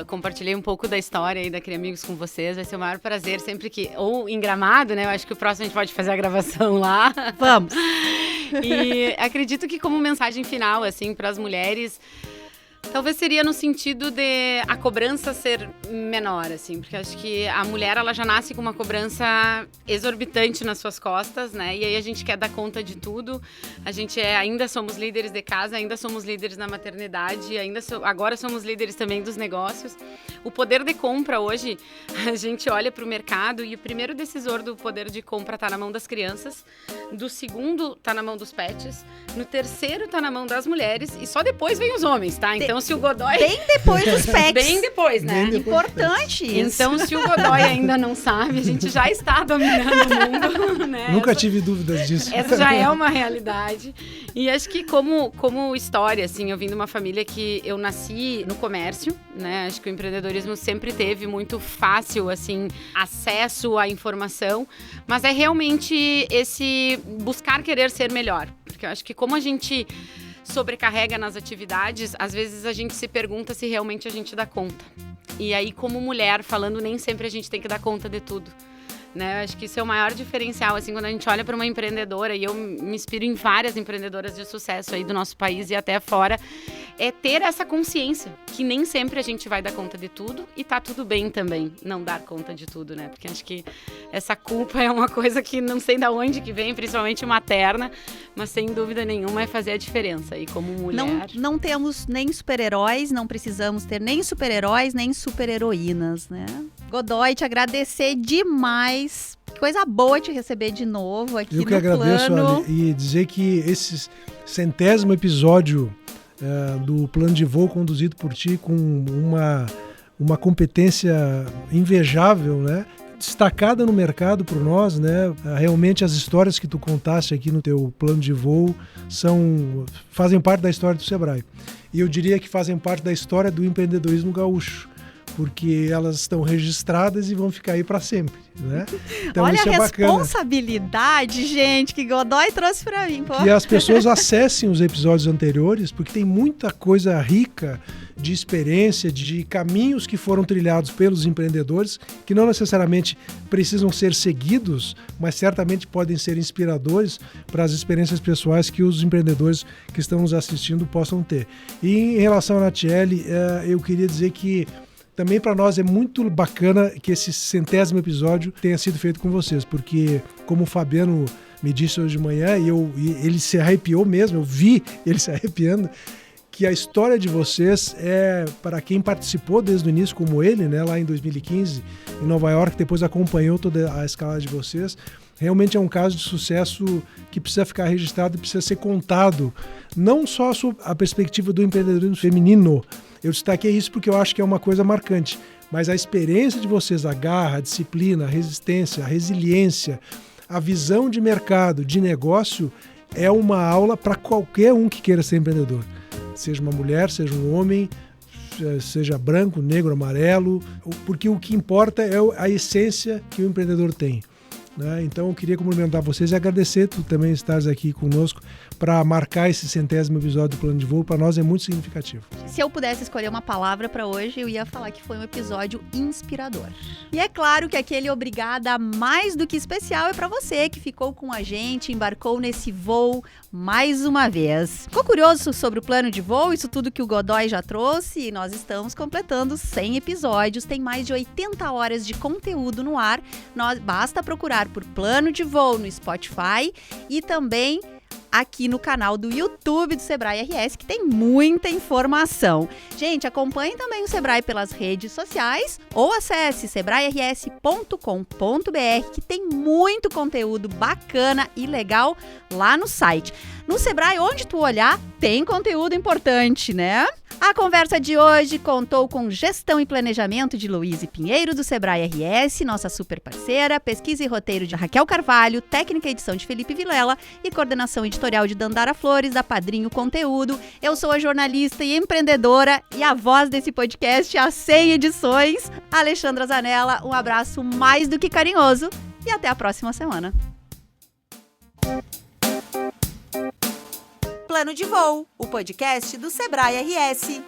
compartilhei um pouco da história aí da Criamigos com vocês. Vai ser o maior prazer sempre que... Ou em Gramado, né? Eu acho que o próximo a gente pode fazer a gravação lá. Vamos! E acredito que como mensagem final, assim, para as mulheres... Talvez seria no sentido de a cobrança ser menor, assim, porque acho que a mulher, ela já nasce com uma cobrança exorbitante nas suas costas, né? E aí a gente quer dar conta de tudo. A gente ainda somos líderes de casa, ainda somos líderes na maternidade, agora somos líderes também dos negócios. O poder de compra hoje, a gente olha para o mercado e o primeiro decisor do poder de compra está na mão das crianças, do segundo está na mão dos pets, no terceiro está na mão das mulheres e só depois vem os homens, tá? Então, se o Godoy... Bem depois dos PECs. Bem depois, né? Bem depois. Importante isso. Então, se o Godoy ainda não sabe, a gente já está dominando o mundo, né? Nunca tive dúvidas disso. Essa já é uma realidade. E acho que como história, assim, eu vim de uma família que eu nasci no comércio, né? Acho que o empreendedorismo sempre teve muito fácil, assim, acesso à informação, mas é realmente esse buscar querer ser melhor. Porque eu acho que como a gente sobrecarrega nas atividades, às vezes a gente se pergunta se realmente a gente dá conta. E aí, como mulher, falando, nem sempre a gente tem que dar conta de tudo. Né? Acho que isso é o maior diferencial, assim, quando a gente olha para uma empreendedora, e eu me inspiro em várias empreendedoras de sucesso aí do nosso país e até fora, é ter essa consciência que nem sempre a gente vai dar conta de tudo e tá tudo bem também não dar conta de tudo, né? Porque acho que essa culpa é uma coisa que não sei de onde que vem, principalmente materna, mas sem dúvida nenhuma vai fazer a diferença. E como mulher... Não temos nem super-heróis, não precisamos ter nem super-heróis, nem super-heroínas, né? Godoy, te agradecer demais. Coisa boa te receber de novo aqui no Plano. Eu que agradeço, Ali, e dizer que esse 100º episódio do Plano de Voo conduzido por ti com uma competência invejável, né? Destacada no mercado por nós, né? Realmente as histórias que tu contaste aqui no teu Plano de Voo fazem parte da história do Sebrae. E eu diria que fazem parte da história do empreendedorismo gaúcho, porque elas estão registradas e vão ficar aí para sempre, né? Então, olha isso a é bacana. Responsabilidade, gente, que Godoy trouxe para mim. Pô. Que as pessoas acessem os episódios anteriores, porque tem muita coisa rica de experiência, de caminhos que foram trilhados pelos empreendedores, que não necessariamente precisam ser seguidos, mas certamente podem ser inspiradores para as experiências pessoais que os empreendedores que estão nos assistindo possam ter. E em relação à Natiele, eu queria dizer que também para nós é muito bacana que esse 100º episódio tenha sido feito com vocês, porque como o Fabiano me disse hoje de manhã, e ele se arrepiou mesmo, eu vi ele se arrepiando, que a história de vocês é, para quem participou desde o início, como ele, né, lá em 2015, em Nova York, depois acompanhou toda a escala de vocês, realmente é um caso de sucesso que precisa ficar registrado e precisa ser contado, não só sob a perspectiva do empreendedorismo feminino. Eu destaquei isso porque eu acho que é uma coisa marcante, mas a experiência de vocês, a garra, a disciplina, a resistência, a resiliência, a visão de mercado, de negócio, é uma aula para qualquer um que queira ser empreendedor. Seja uma mulher, seja um homem, seja branco, negro, amarelo, porque o que importa é a essência que o empreendedor tem. Né? Então eu queria cumprimentar vocês e agradecer tu também estares aqui conosco para marcar esse 100º episódio do Plano de Voo. Para nós é muito significativo. Se eu pudesse escolher uma palavra para hoje, eu ia falar que foi um episódio inspirador. E é claro que aquele obrigada mais do que especial é para você que ficou com a gente, embarcou nesse voo mais uma vez. Ficou curioso sobre o plano de voo, isso tudo que o Godoy já trouxe? E nós estamos completando 100 episódios, tem mais de 80 horas de conteúdo no ar. Basta procurar por Plano de Voo no Spotify e também aqui no canal do YouTube do Sebrae RS, que tem muita informação. Gente, acompanhe também o Sebrae pelas redes sociais ou acesse sebrae-rs.com.br, que tem muito conteúdo bacana e legal lá no site. No Sebrae, onde tu olhar, tem conteúdo importante, né? A conversa de hoje contou com gestão e planejamento de Luíse Pinheiro, do Sebrae RS, nossa super parceira, pesquisa e roteiro de Raquel Carvalho, técnica e edição de Felipe Vilela e coordenação editorial de Dandara Flores, da Padrinho Conteúdo. Eu sou a jornalista e empreendedora e a voz desse podcast há 100 edições, Alexandra Zanella. Um abraço mais do que carinhoso e até a próxima semana. Plano de Voo, o podcast do Sebrae RS.